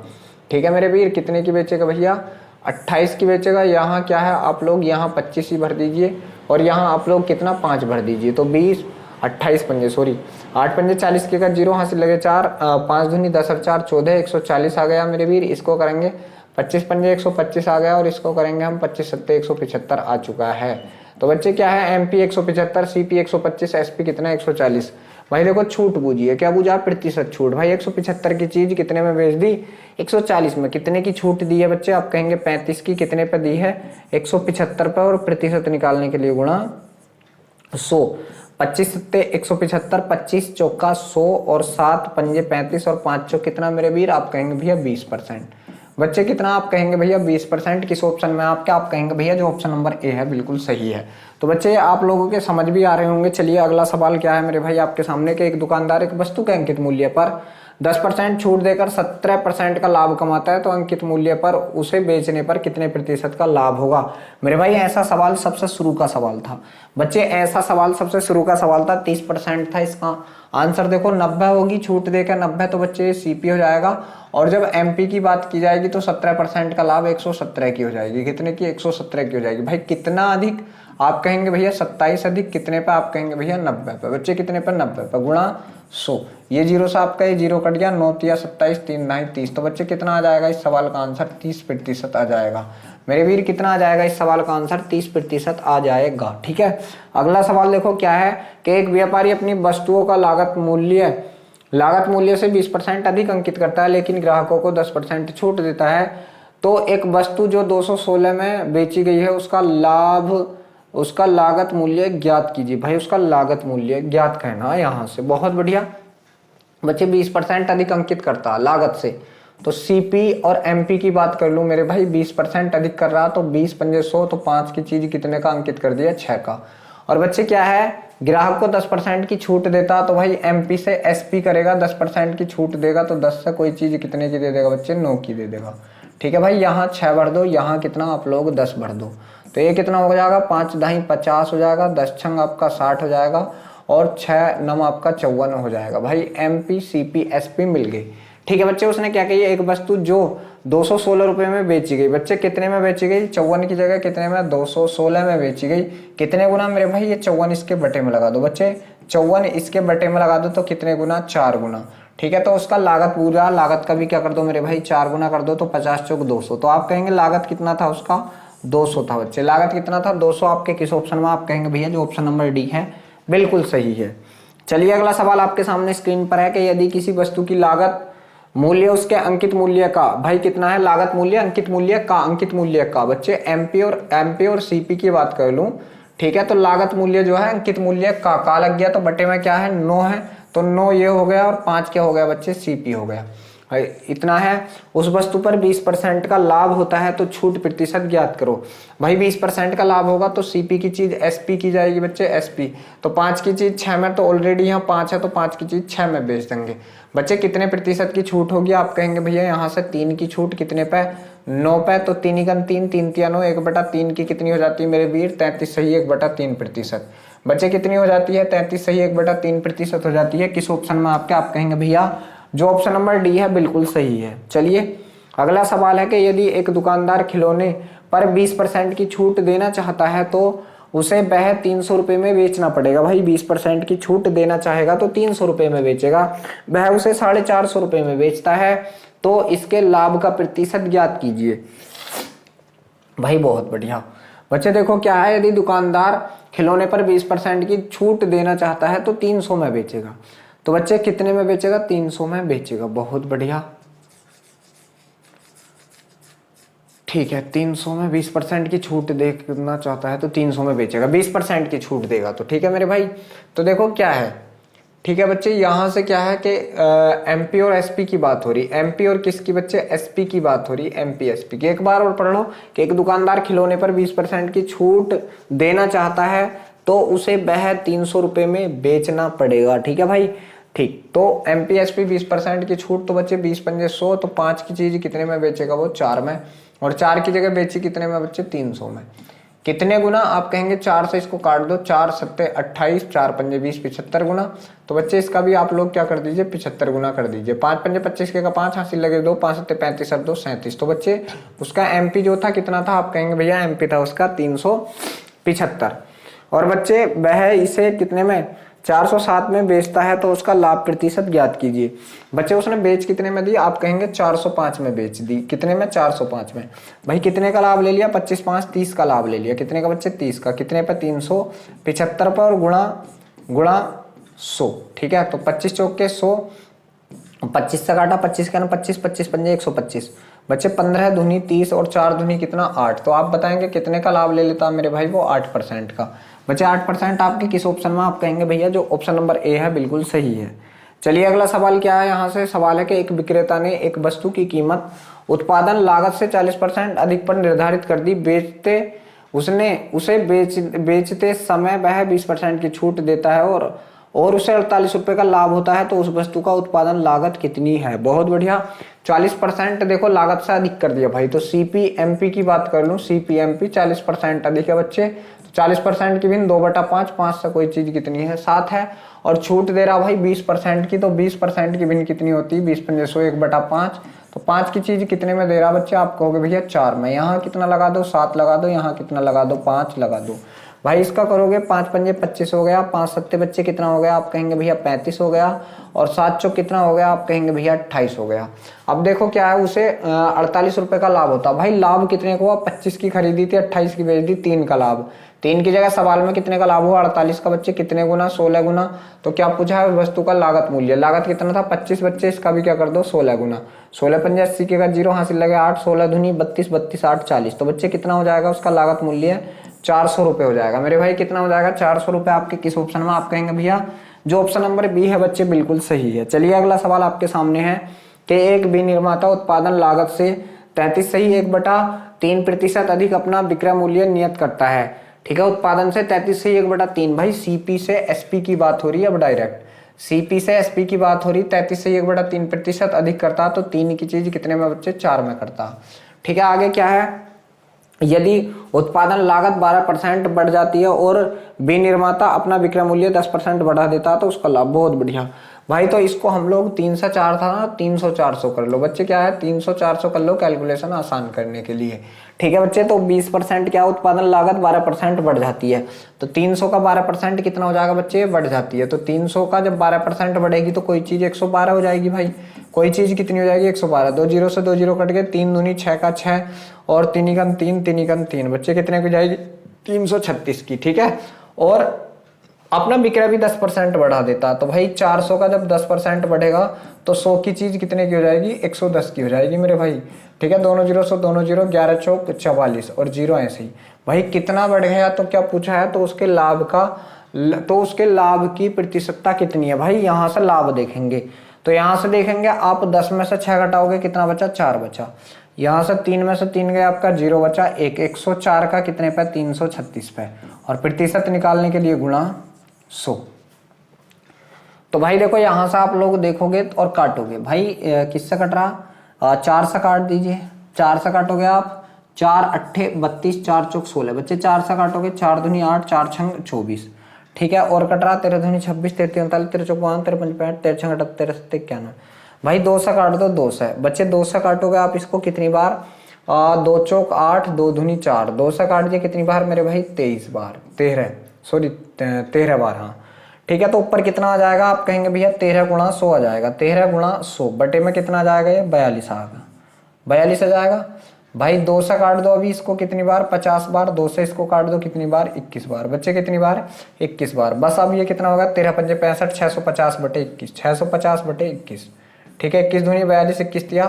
ठीक है मेरे वीर, कितने की बेचेगा भैया 28 की बेचेगा। यहाँ क्या है आप लोग यहाँ 25 ही भर दीजिए और यहाँ आप लोग कितना 5 भर दीजिए, तो 20 28 पंजे सॉरी 8 पंजे 40 के का 0 हाथ से लगे 4, 5 दूनी 10 और 4 14, 140 आ गया मेरे वीर। इसको करेंगे 25 पंजे 125 आ गया और इसको करेंगे हम 25 सत्ते 175 आ चुका है। तो बच्चे क्या है MP 175, CP 125, SP कितना 140। भाई देखो छूट बूझिए, क्या बूझा प्रतिशत छूट। भाई 175 की चीज कितने में बेच दी 140 में, कितने की छूट दी है बच्चे, आप कहेंगे 35 की, कितने पे दी है 175 पे, और प्रतिशत निकालने के लिए गुणा 100। 25 सत्ते 175, 25 चौका 100 और 7 पंजे 35 और 5 चौक कितना मेरे वीर, आप कहेंगे भैया 20%। बच्चे कितना, आप कहेंगे भैया 20%। किस ऑप्शन में आपके, आप कहेंगे भैया जो ऑप्शन नंबर ए है बिल्कुल सही है। तो बच्चे आप लोगों के समझ भी आ रहे होंगे। चलिए अगला सवाल क्या है मेरे भाई आपके सामने, के एक दुकानदार एक वस्तु के अंकित मूल्य पर 10% छूट देकर 17% का लाभ कमाता है, तो अंकित मूल्य पर उसे बेचने पर कितने प्रतिशत का लाभ होगा। मेरे भाई ऐसा सवाल सबसे शुरू का सवाल था बच्चे, ऐसा सवाल सबसे शुरू का सवाल था, 30% था इसका आंसर। देखो 90 होगी छूट देकर 90, तो बच्चे CP हो जाएगा। और जब MP की बात की जाएगी तो 17% का लाभ 117 की हो जाएगी, कितने की 117 की हो जाएगी। भाई कितना अधिक, आप कहेंगे भैया 27 अधिक कितने पे, आप कहेंगे भैया 90 पे। बच्चे कितने पे 90 पे गुणा 100, ये 0 से आपका ये 0 कट गया, 9 तिया 27, 3 9 30। तो बच्चे कितना आ जाएगा इस सवाल का आंसर 30% आ जाएगा मेरे वीर। कितना आ जाएगा इस सवाल का आंसर 30% आ जाएगा। ठीक है अगला सवाल देखो क्या है, कि एक व्यापारी अपनी वस्तुओं का लागत मूल्य से 20% अधिक अंकित करता है लेकिन ग्राहकों को 10% छूट देता है। तो एक वस्तु जो 216 में बेची गई है उसका लागत मूल्य ज्ञात कीजिए। भाई उसका लागत मूल्य ज्ञात कहना है यहाँ से, बहुत बढ़िया बच्चे। 20% अधिक अंकित करता है लागत से, तो CP और MP की बात कर लूं मेरे भाई, 20% अधिक कर रहा तो 20 पंजे 100, तो 5 की चीज कितने का अंकित कर दिया 6 का। और बच्चे क्या है, ग्राहक को 10% की छूट देता, तो भाई MP से SP करेगा, 10% की छूट देगा तो 10 से कोई चीज कितने की दे देगा बच्चे 9 की दे देगा। ठीक है भाई, यहाँ 6 भर दो, यहाँ कितना आप लोग 10 भर दो, तो ये कितना हो जाएगा 5 दाही 50 हो जाएगा, 10 छंग आपका 60 हो जाएगा और 6 नम आपका 54 हो जाएगा। भाई MP CP SP मिल गई। ठीक है बच्चे, उसने क्या कही, एक वस्तु जो 216 रुपए में बेची गई, बच्चे कितने में बेची गई 54 की जगह कितने में 216 में बेची गई। कितने गुना मेरे भाई, ये 54 इसके बटे में लगा दो बच्चे, 54 इसके बटे में लगा दो तो कितने गुना 4 गुना। ठीक है, तो उसका लागत पूरा लागत का भी क्या कर दो मेरे भाई 4 गुना कर दो, तो 50 चौक 200। तो आप कहेंगे लागत कितना था उसका 200 था बच्चे, लागत कितना था 200 आपके किस ऑप्शन में, आप कहेंगे भैया जो ऑप्शन नंबर डी है बिल्कुल सही है। चलिए अगला सवाल आपके सामने स्क्रीन पर है, कि यदि किसी वस्तु की लागत मूल्य उसके अंकित मूल्य का, भाई कितना है लागत मूल्य अंकित मूल्य का बच्चे MP और CP की बात कर लूं। ठीक है, तो लागत मूल्य जो है अंकित मूल्य का लग गया, तो बटे में क्या है 9 है, तो 9 ये हो गया और 5 क्या हो गया बच्चे CP हो गया। इतना है, उस वस्तु पर 20% का लाभ होता है तो छूट प्रतिशत ज्ञात करो। भाई 20% का लाभ होगा तो CP की चीज SP की जाएगी बच्चे SP, तो 5 की चीज 6 में, तो ऑलरेडी यहाँ 5 है तो 5 की चीज 6 में बेच देंगे। बच्चे कितने प्रतिशत की छूट होगी, आप कहेंगे भैया यहाँ से 3 की छूट कितने पे 9 पे, तो 3 × 3 3 तिया 9, 1/3 की कितनी हो जाती है मेरे वीर 33 सही 1/3%। बच्चे कितनी हो जाती है 33 सही 1/3% हो जाती है। किस ऑप्शन में आपके, आप कहेंगे भैया जो ऑप्शन नंबर डी है बिल्कुल सही है। चलिए अगला सवाल है, कि यदि एक दुकानदार खिलौने पर 20% की छूट देना चाहता है तो उसे वह 300 रुपए में बेचना पड़ेगा। भाई 20% की छूट देना चाहेगा तो 300 रुपए में बेचेगा, वह उसे 450 रुपए में बेचता है, तो इसके लाभ का प्रतिशत ज्ञात कीजिए। भाई बहुत बढ़िया बच्चे, देखो क्या है, यदि दुकानदार खिलौने पर 20% की छूट देना चाहता है तो 300 में बेचेगा, तो बच्चे कितने में बेचेगा 300 में बेचेगा। बहुत बढ़िया, ठीक है 300 में 20% की छूट देना चाहता है तो 300 में बेचेगा, 20% की छूट देगा तो। ठीक है मेरे भाई, तो देखो क्या है, ठीक है बच्चे, यहां से क्या है कि MP और SP की बात हो रही, MP और किसकी बच्चे SP की बात हो रही, MP SP की। एक बार और पढ़ लो, कि एक दुकानदार खिलौने पर 20% की छूट देना चाहता है तो उसे वह 300 रुपए में बेचना पड़ेगा। ठीक है भाई, ठीक, तो एमपीएसपी 20% की छूट, तो बच्चे 20 पंजे 100, तो 5 की चीज कितने में बेचेगा वो 4 में, और 4 की जगह बेची कितने में बच्चे 300 में। कितने गुना आप कहेंगे 4 से इसको काट दो, 4 सत्ते 28, 4 पंजे 20, 75 गुना। तो बच्चे इसका भी आप लोग क्या कर दीजिए 75 गुना कर दीजिए। 5 पंजे 25 के का 5 हासिल लगे 2, 5 सत्ते 35 और 2 37। तो बच्चे उसका एमपी जो था कितना था, आप कहेंगे भैया एमपी था उसका 375। और बच्चे वह इसे कितने में 407 में बेचता है, तो उसका लाभ प्रतिशत ज्ञात कीजिए। बच्चे उसने बेच कितने में दी, आप कहेंगे 405 में बेच दी। कितने में 405 में। भाई कितने का लाभ ले लिया 25 5 30 का लाभ ले लिया। कितने का बच्चे 30 का। कितने पे 375 पर, और गुणा 100। ठीक है, तो 25 चौक के 100, 25 से काटा 25 का ना 25, 25 पंजे 125। बच्चे 15 दूनी 30 और 4 दूनी कितना 8। तो आप बताएंगे कितने का लाभ ले लेता मेरे भाई, वो 8% का। बच्चे 8% आपके किस ऑप्शन में, आप कहेंगे भैया जो ऑप्शन नंबर ए है बिल्कुल सही है। चलिए अगला सवाल क्या है, यहाँ से सवाल है कि एक विक्रेता ने एक वस्तु की कीमत उत्पादन लागत से 40% अधिक पर निर्धारित कर दी। उसे बेचते समय वह 20% की छूट देता है और उसे 48 रुपए का लाभ होता है, तो उस वस्तु का उत्पादन लागत कितनी है। बहुत बढ़िया, 40% देखो लागत से अधिक कर दिया भाई। तो सीपीएमपी की बात कर लूं, सीपीएमपी 40% अधिक है बच्चे। 40% की भिन्न 2/5, 5 से कोई चीज कितनी है 7 है, और छूट दे रहा भाई 20% की। तो 20% की भिन्न कितनी होती है 20 पंजे 100, 1/5। तो 5 की चीज कितने में दे रहा बच्चे, आप कहोगे भैया 4 में। यहाँ कितना लगा दो 7 लगा दो, यहाँ कितना लगा दो 5 लगा दो। भाई इसका करोगे 5 पंजे 25 हो गया, 5 सत्ते बच्चे कितना हो गया, आप कहेंगे भैया 35 हो गया, और 7 चौक कितना हो गया, आप कहेंगे भैया 28 हो गया। अब देखो क्या है, उसे 48 रुपए का लाभ होता। भाई लाभ कितने को, 25 की खरीदी थी 28 की बेच दी, 3 का लाभ। 3 की जगह सवाल में कितने का लाभ हुआ 48 का। बच्चे कितने गुना 16 गुना। तो क्या पूछा है, वस्तु का लागत मूल्य। लागत कितना था 25 बच्चे, इसका भी क्या कर दो 16 गुना। 16 पंजे 80 के का 0 हासिल लगे 8, 16 दूनी 32, 32 8 40। तो बच्चे कितना हो जाएगा, उसका लागत मूल्य 400 रुपए हो जाएगा मेरे भाई। कितना हो जाएगा 400 रुपए आपके किस ऑप्शन में, आप कहेंगे भैया जो ऑप्शन नंबर बी है बच्चे बिल्कुल सही है। चलिए अगला सवाल आपके सामने है कि एक विनिर्माता उत्पादन लागत से 33 सही 1/3% अधिक अपना विक्रय मूल्य नियत करता है। ठीक है, उत्पादन से 33 सही 1/3। भाई सीपी से एसपी की बात हो रही है, अब डायरेक्ट सीपी से एसपी की बात हो रही। 33 से 1/3% अधिक करता, तो 3 की चीज कितने में बच्चे 4 में करता। ठीक है, आगे क्या है, यदि उत्पादन लागत 12% बढ़ जाती है और विनिर्माता अपना विक्रय मूल्य 10% बढ़ा देता है, तो उसका लाभ। बहुत बढ़िया भाई, तो इसको हम लोग 3 से 4 था ना, 300 400 कर लो बच्चे। क्या है 300 400 कर लो कैलकुलेशन आसान करने के लिए। ठीक है बच्चे, तो 20% क्या उत्पादन लागत 12% बढ़ जाती है, तो 300 का 12% कितना हो जाएगा बच्चे, बढ़ जाती है। तो 300 का जब 12% बढ़ेगी तो कोई चीज 112 हो जाएगी भाई। कोई चीज कितनी हो जाएगी 112। 2 0 से 2 0 कट गए, 3 दूनी 6 का 6, और 3 एकम 3, 3 एकम 3। बच्चे कितने की जाएगी 336 की। ठीक है, और अपना विक्रय भी 10% बढ़ा देता। तो भाई 400 का जब 10% बढ़ेगा तो 100 की चीज कितने की हो जाएगी 110 की हो जाएगी मेरे भाई। ठीक है, दोनों 0 से दोनों 0, 11 चौक 44 और 0 ऐसे ही। भाई कितना बढ़ गया, तो क्या पूछा है, तो उसके लाभ की प्रतिशतता कितनी है। भाई यहाँ से लाभ देखेंगे, तो यहाँ से देखेंगे आप 10 में से 6 घटाओगे कितना बचा 4 बचा। यहाँ से 3 में से 3 गए आपका 0 बचा 1। 104 का कितने पे 336 पे, और प्रतिशत निकालने के लिए गुणा 100। तो भाई देखो यहाँ से आप लोग देखोगे और काटोगे। भाई किससे कट रहा 4 से काट दीजिए। 4 से काटोगे आप, 4 अट्ठे 32, 4 चौक 16। बच्चे 4 से काटोगे, 4 दूनी 8, 4 छंग 24। ठीक है, और कट रहा 13 दूनी 26, 13 39, 13 चौक 52, 13 पंच 65, 13 छंग 78, 13 91। भाई 2 से काट दो 2 से। बच्चे 2 से काटोगे आप इसको कितनी बार 2 चौक 8, 2 दूनी 4। 2 से काट दिए कितनी बार मेरे भाई 23 बार, 13 बार। हाँ ठीक है, तो ऊपर कितना आ जाएगा, आप कहेंगे भैया 13 गुणा 100 आ जाएगा। 13 गुणा 100 बटे में कितना आ जाएगा, ये 42 आएगा। 42 आ जाएगा। भाई 2 से काट दो अभी इसको कितनी बार 50 बार। 2 से इसको काट दो कितनी बार 21 बार। बच्चे कितनी बार 21 बार। बस अब ये कितना होगा 13 पंजे 65, 650 बटे 21, 650 बटे 21। ठीक है, 21 दूनी 42, 21 तिया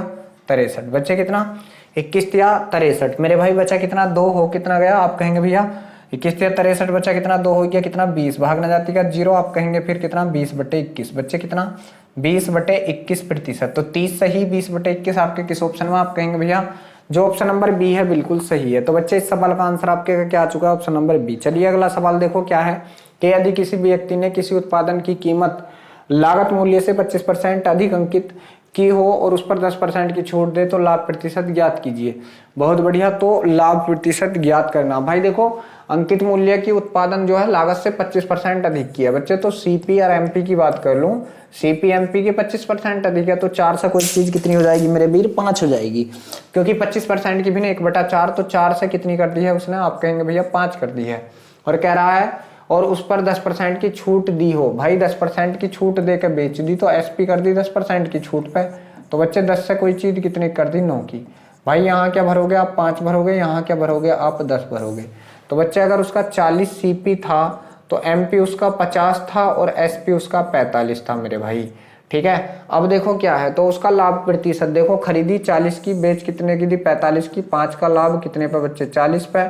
63। बच्चे कितना 21 तिया 63। मेरे भाई बचा कितना 2 हो कितना गया, आप कहेंगे भैया 21 तिया 63 बचा कितना 2 हो गया कितना 20, भाग न जाती का 0, आप कहेंगे फिर कितना 20 बटे 21। बच्चे कितना 20 बटे 21%। तो 30 सही 20 बटे 21 आपके किस ऑप्शन में, आप कहेंगे भैया जो ऑप्शन नंबर बी है बिल्कुल सही है। तो बच्चे इस सवाल का आंसर आपके क्या आ चुका है, ऑप्शन नंबर बी। चलिए अगला सवाल देखो क्या है कि यदि किसी व्यक्ति ने किसी उत्पादन की कीमत लागत मूल्य से 25% अधिक अंकित की हो और उस पर 10% की छूट दे तो लाभ प्रतिशत ज्ञात कीजिए। बहुत बढ़िया, तो लाभ प्रतिशत ज्ञात करना। भाई देखो, अंकित मूल्य की उत्पादन जो है लागत से 25% अधिक की है बच्चे, तो सीपी और एमपी की बात कर लूं, सीपी एमपी की 25% अधिक है, तो 4 से कोई चीज कितनी हो जाएगी मेरे वीर, 5 हो जाएगी, क्योंकि 25% की भी ना 1/4, तो 4 से कितनी कर दी है उसने, आप कहेंगे भैया 5 कर दी है। और कह रहा है और उस पर 10% की छूट दी हो, भाई 10% की छूट देकर बेच दी, तो एसपी कर दी 10% की छूट पे, तो बच्चे 10 से कोई चीज कितनी कर दी, 9 की। भाई यहाँ क्या भरोगे आप, 5 भरोगे, यहाँ क्या भरोगे आप, 10 भरोगे। तो बच्चे अगर उसका 40 सीपी था तो एमपी उसका 50 था और एसपी उसका 45 था मेरे भाई, ठीक है। अब देखो क्या है, तो उसका लाभ प्रतिशत देखो, खरीदी 40 की, बेच कितने की दी, 45 की, 5 का लाभ कितने पे बच्चे, 40 पे,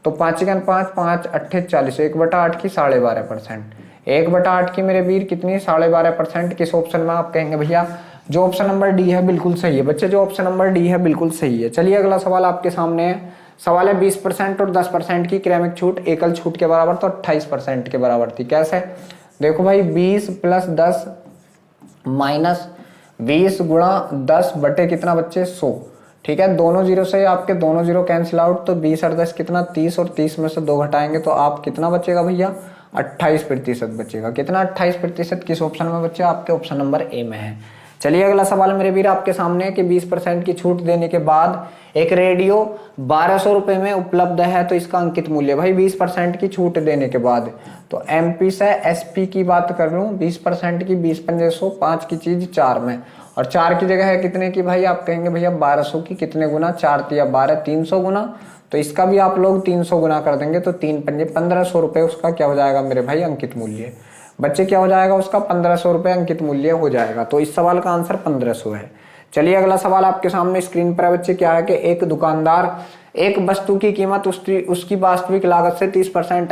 तो 5 5 5 8 40, 1/8 की 12.5%, 1/8 की मेरे वीर कितनी, 12.5%। किस ऑप्शन में, आप कहेंगे भैया जो ऑप्शन नंबर डी है बिल्कुल सही है बच्चे, जो ऑप्शन नंबर डी है बिल्कुल सही है। चलिए अगला सवाल आपके सामने है। सवाल है 20% और 10% की क्रमिक छूट एकल छूट के बराबर, तो 28% के बराबर थी। कैसे, देखो भाई 20 + 10 माइनस 20 × 10 बटे कितना बच्चे, 100, ठीक है। दोनों जीरो से आपके दोनों जीरो कैंसिल आउट, तो 20 और 10 कितना, 30, और 30 में से 2 घटाएंगे तो आप कितना बचेगा भैया, 28% बचेगा। कितना, 28%, किस ऑप्शन में बच्चे, आपके ऑप्शन नंबर ए में है। चलिए अगला सवाल मेरे वीर आपके सामने है कि 20% की छूट देने के बाद एक रेडियो 1200 रुपए में उपलब्ध है, तो इसका अंकित मूल्य, भाई 20% की छूट देने के बाद, तो एमपी से एसपी की बात कर लूं, 20% की, 20 पंजे 100, 5 की चीज 4 में, और 4 की जगह है कितने की भाई, आप कहेंगे भैया 1200 की, कितने गुना, 4 तिया 12, 300 गुना, तो इसका भी आप लोग 300 गुना कर देंगे, तो 3 पंजे 1500 रुपए उसका क्या हो जाएगा मेरे भाई, अंकित मूल्य। बच्चे क्या हो जाएगा उसका, 1500 रुपए अंकित मूल्य हो जाएगा। तो इस सवाल का आंसर 1500 है। चलिए अगला सवाल आपके सामने स्क्रीन पर है बच्चे, क्या है कि एक दुकानदार एक वस्तु की कीमत उसकी वास्तविक लागत से 30%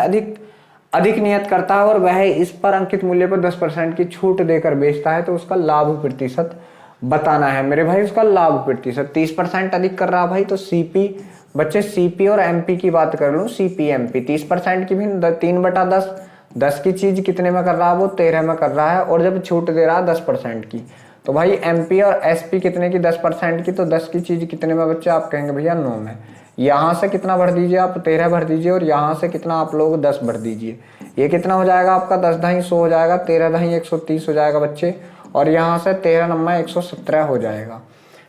अधिक नियत करता है और वह इस पर अंकित मूल्य पर 10% की छूट देकर बेचता है, तो उसका लाभ प्रतिशत बताना है मेरे भाई। उसका लाभ प्रतिशत 30% अधिक कर रहा भाई, तो सीपी बच्चे, सीपी और एमपी की बात कर लूं, सीपी एमपी 30% की भी 3/10, 10 की चीज कितने में कर रहा है वो, 13 में कर रहा है, और जब छूट दे रहा है 10% की, तो भाई एमपी और एसपी कितने की, 10% की, तो 10 की चीज कितने में बच्चे, आप कहेंगे भैया 9 में। यहाँ से कितना भर दीजिए आप, 13 भर दीजिए, और यहाँ से कितना आप लोग 10 भर दीजिए, ये कितना हो जाएगा आपका, 10 ढाई 100 हो जाएगा, 13 ढाई 130 हो जाएगा बच्चे, और यहाँ से 13 नम्मा 117 हो जाएगा।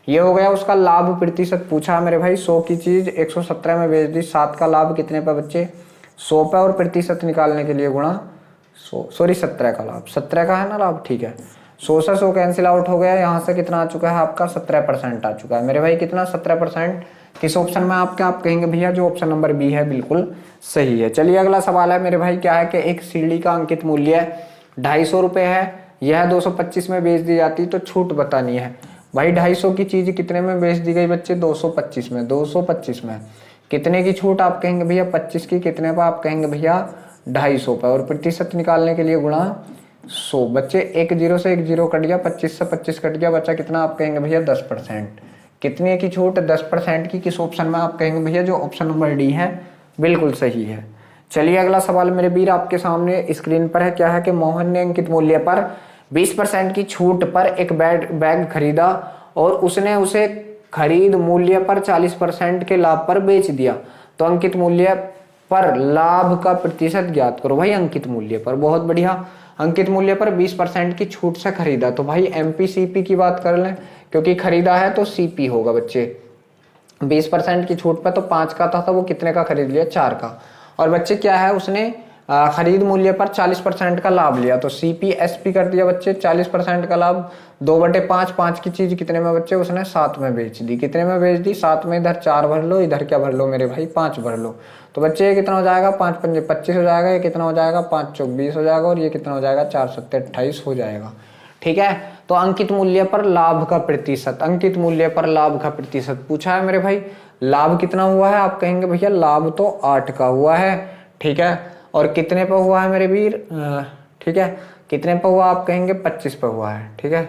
ये हो गया उसका लाभ प्रतिशत पूछा मेरे भाई, 100 की चीज 117 में बेच दी, 7 का लाभ कितने पे बच्चे, 100 पे, और प्रतिशत निकालने के लिए गुणा 100, सॉरी 17 का लाभ, 17 का है ना लाभ, ठीक है। 100 से 100 कैंसिल आउट हो गया, यहाँ से कितना आ चुका है आपका, 17% आ चुका है मेरे भाई। कितना, 17%, किस ऑप्शन में आपके, आप कहेंगे भैया जो ऑप्शन नंबर बी है बिल्कुल सही है। चलिए अगला सवाल है मेरे भाई, क्या है कि एक सीढ़ी का अंकित मूल्य 250 रुपये है, यह 225 में बेच दी जाती, तो छूट बतानी है। भाई 250 की चीज कितने में बेच दी गई बच्चे, 225 में, 225 में कितने की छूट, आप कहेंगे भैया 25 की, कितने पर, आप कहेंगे भैया 250 पर, और प्रतिशत निकालने के लिए गुणा 100 बच्चे, एक जीरो से एक जीरो कट गया, 25 से 25 कट गया, बच्चा कितना, आप कहेंगे भैया 10%। कितने की छूट, 10% की, किस ऑप्शन में, आप कहेंगे भैया जो ऑप्शन नंबर डी है बिल्कुल सही है। चलिए अगला सवाल मेरे वीर आपके सामने स्क्रीन पर है, क्या है कि मोहन ने अंकित मूल्य पर 20% की छूट पर एक बैग खरीदा और उसने उसे खरीद मूल्य पर 40% के लाभ पर बेच दिया, तो अंकित मूल्य पर लाभ का प्रतिशत ज्ञात करो। भाई अंकित मूल्य पर, बहुत बढ़िया, अंकित मूल्य पर 20% की छूट से खरीदा, तो भाई एमपी सीपी की बात कर लें, क्योंकि खरीदा है तो सीपी होगा बच्चे। 20% की छूट पर तो 5 का था, तो वो कितने का खरीद लिया, 4 का, और बच्चे क्या है उसने खरीद मूल्य पर 40% का लाभ लिया, तो सीपी एसपी कर दिया बच्चे, 40% का लाभ 2/5, 5 की चीज कितने में बच्चे, उसने 7 में बेच दी, कितने में बेच दी, 7 में, इधर 4 भर लो, इधर क्या भर लो मेरे भाई, 5 भर लो, तो बच्चे ये कितना हो जाएगा, 5 पंजे 25 हो जाएगा, ये कितना हो जाएगा, 5 चौक 20 हो जाएगा, और ये कितना हो जाएगा, 4 सत्ते 28 हो जाएगा, ठीक है। तो अंकित मूल्य पर लाभ का प्रतिशत, अंकित मूल्य पर लाभ का प्रतिशत पूछा है मेरे भाई, लाभ कितना हुआ है, आप कहेंगे भैया लाभ तो 8 का हुआ है, ठीक है, और कितने पे हुआ है मेरे वीर, ठीक है, कितने पे हुआ, आप कहेंगे 25 पे हुआ है, ठीक है,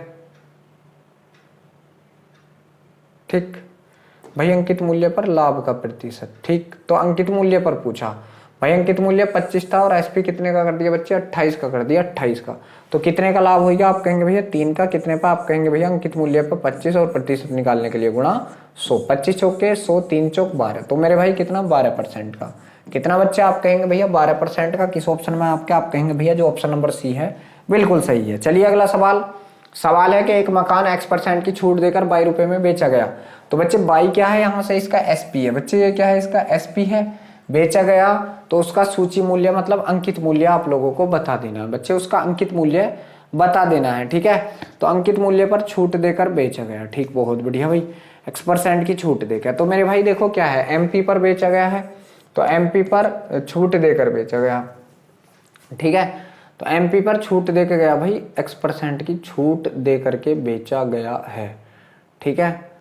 ठीक भाई, अंकित मूल्य पर लाभ का प्रतिशत, ठीक, तो अंकित मूल्य पर पूछा भाई अंकित मूल्य 25 था और एसपी कितने का कर दिया बच्चे, 28 का कर दिया, 28 का। तो कितने का लाभ हो गया, आप कहेंगे भैया 3 का। कितने पर, आप कहेंगे भैया अंकित मूल्य पर 25 और प्रतिशत निकालने के लिए गुणा 100। 25 चौके 100, 3 चौक 12, तो मेरे भाई कितना, 12% का। कितना बच्चे, आप कहेंगे भैया 12% का। किस ऑप्शन में आपके, आप कहेंगे भैया जो ऑप्शन नंबर सी है बिल्कुल सही है। चलिए अगला सवाल है कि एक मकान X% की छूट देकर 22 रुपए में बेचा गया। तो बच्चे 22 क्या है, यहाँ से इसका एसपी है बच्चे, ये क्या है, इसका एसपी है। बेचा गया तो उसका सूची मूल्य मतलब अंकित मूल्य आप लोगों को बता देना है बच्चे, उसका अंकित मूल्य बता देना है, ठीक है। तो अंकित मूल्य पर छूट देकर बेचा गया, ठीक, बहुत बढ़िया भाई, X% की छूट देकर। तो मेरे भाई देखो क्या है, एमपी पर बेचा गया है, तो एमपी पर छूट देकर बेचा गया, ठीक है। तो एमपी पर छूट देकर गया भाई, X% की छूट दे करके बेचा गया है, ठीक है।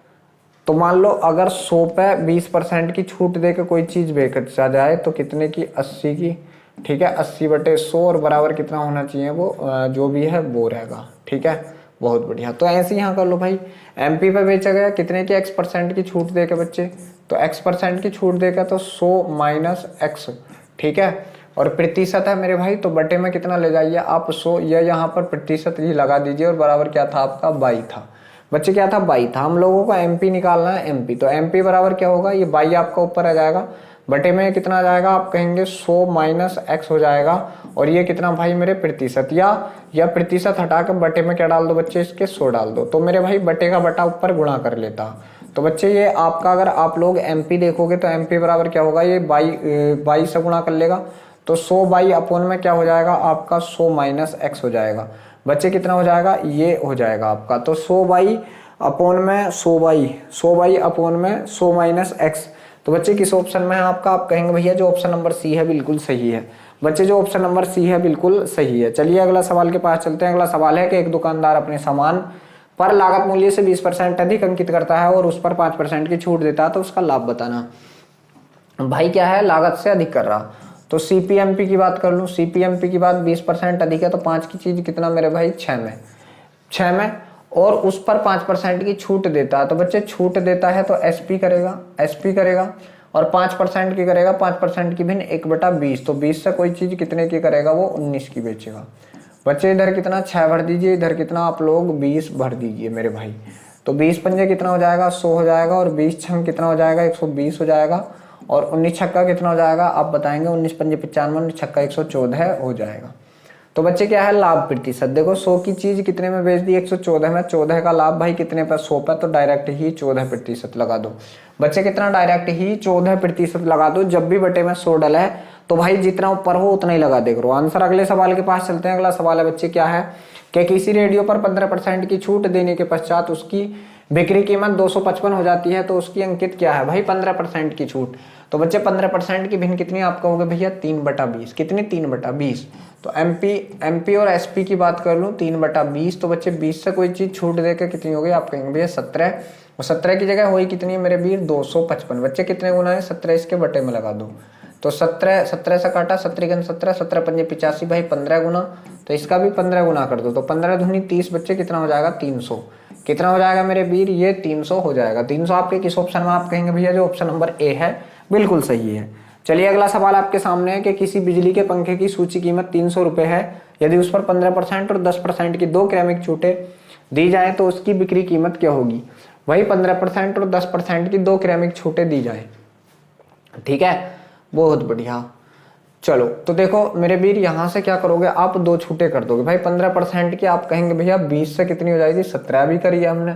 तो मान लो अगर 100 पे 20% की छूट देकर कोई चीज बेचा जाए तो कितने की, 80 की, ठीक है। 80/100 और बराबर कितना होना चाहिए, वो जो भी है वो रहेगा, ठीक है, बहुत बढ़िया। तो ऐसे यहाँ कर लो भाई, एमपी पे बेचा गया कितने की, X% की छूट देकर बच्चे, तो X% की छूट देकर तो 100 - X, ठीक है। और प्रतिशत है मेरे भाई, तो बटे में कितना ले जाइए आप, 100, या यहाँ पर प्रतिशत ही लगा दीजिए, और बराबर क्या था आपका, 22 था बच्चे, क्या था, 22 था। हम लोगों को एमपी निकालना है, एमपी, तो एमपी बराबर क्या होगा, ये 22 आपका ऊपर आ जाएगा, बटे में कितना आ जाएगा, आप कहेंगे 100 - X हो जाएगा, और ये कितना भाई मेरे प्रतिशत, या प्रतिशत हटा के बटे में क्या डाल दो बच्चे, इसके 100 डाल दो, तो मेरे भाई बटे का बटा ऊपर गुणा कर लेता। तो बच्चे ये आपका, अगर आप लोग एमपी देखोगे तो एमपी बराबर क्या होगा, ये 22 से गुणा कर लेगा, तो 100/अपॉन में क्या हो जाएगा आपका, 100 - X हो जाएगा बच्चे, कितना हो जाएगा, ये हो जाएगा आपका। तो 100/अपॉन में 100/अपॉन में 100 - X, तो बच्चे किस ऑप्शन में है आपका, आप कहेंगे भैया जो ऑप्शन नंबर सी है बिल्कुल सही है बच्चे, जो ऑप्शन नंबर सी है बिल्कुल सही है। चलिए अगला सवाल के पास चलते हैं। अगला सवाल है कि एक दुकानदार अपने सामान पर लागत मूल्य से 20% अधिक अंकित करता है और उस पर 5% की छूट देता है, तो उसका लाभ बताना। भाई क्या है, लागत से अधिक कर रहा, तो सीपीएमपी की बात कर लूँ, सीपीएमपी की बात 20% अधिक है, तो 5 की चीज कितना मेरे भाई, 6 में, और उस पर 5% की छूट देता है, तो बच्चे छूट देता है तो एसपी करेगा, और 5% की करेगा, 5% की भिन्न 1/20, तो 20 से कोई चीज कितने की करेगा, वो 19 की बेचेगा बच्चे। इधर कितना 6 भर दीजिए, इधर कितना आप लोग 20 भर दीजिए मेरे भाई, तो 20 पंजे कितना हो जाएगा, 100 हो जाएगा, और 20 छंग कितना हो जाएगा, 120 हो जाएगा, और 19 छक्का कितना हो जाएगा, आप बताएंगे, 19 पंजे 95, 19 छक्का 114 हो जाएगा। तो बच्चे क्या है, लाभ प्रतिशत, देखो 100 की चीज कितने में बेच दी, 114 में, 14 का लाभ भाई कितने पर, 100 पर, तो डायरेक्ट ही 14% लगा दो बच्चे, कितना, डायरेक्ट ही 14% लगा दो। जब भी बटे में 100 डला है तो भाई जितना ऊपर हो उतना ही लगा दे करो आंसर। अगले सवाल के पास चलते हैं। अगला सवाल है बच्चे क्या है कि किसी रेडियो पर 15% की छूट देने के पश्चात उसकी बिक्री कीमत 255 हो जाती है, तो उसकी अंकित क्या है भाई, 15% की छूट। तो बच्चे 15% की भिन्न कितनी आप कहोगे भैया, 3/20, कितनी, 3/20। तो एमपी और एसपी की बात कर लूँ, 3/20, तो बच्चे 20 से कोई चीज छूट देकर कितनी हो गई, आप कहेंगे भैया 17, और 17 की जगह हुई कितनी मेरे वीर, 255 बच्चे, कितने गुना है, 17 इसके बटे में लगा दो, तो 17 से काटा, 17 17, 17 पंजे 85 भाई, 15 गुना, तो इसका भी 15 गुना कर दो, तो 15 दूनी 30 बच्चे, कितना हो जाएगा, 300, कितना हो जाएगा मेरे वीर, ये 300 हो जाएगा। 300 आपके किस ऑप्शन में, आप कहेंगे भैया जो ऑप्शन नंबर ए है बिल्कुल सही है। चलिए अगला सवाल आपके सामने है कि किसी बिजली के पंखे की सूची कीमत 300 रुपए है, यदि उस पर 15% और 10% की 2 क्रमिक छूटें दी जाए तो उसकी बिक्री कीमत क्या होगी। वही 15% और 10% की 2 क्रमिक छूटें दी जाए, ठीक है, बहुत बढ़िया। चलो तो देखो मेरे वीर, यहाँ से क्या करोगे आप, 2 छूटे कर दोगे भाई। 15% की आप कहेंगे भैया 20 से कितनी हो जाएगी, 17 भी करी है हमने,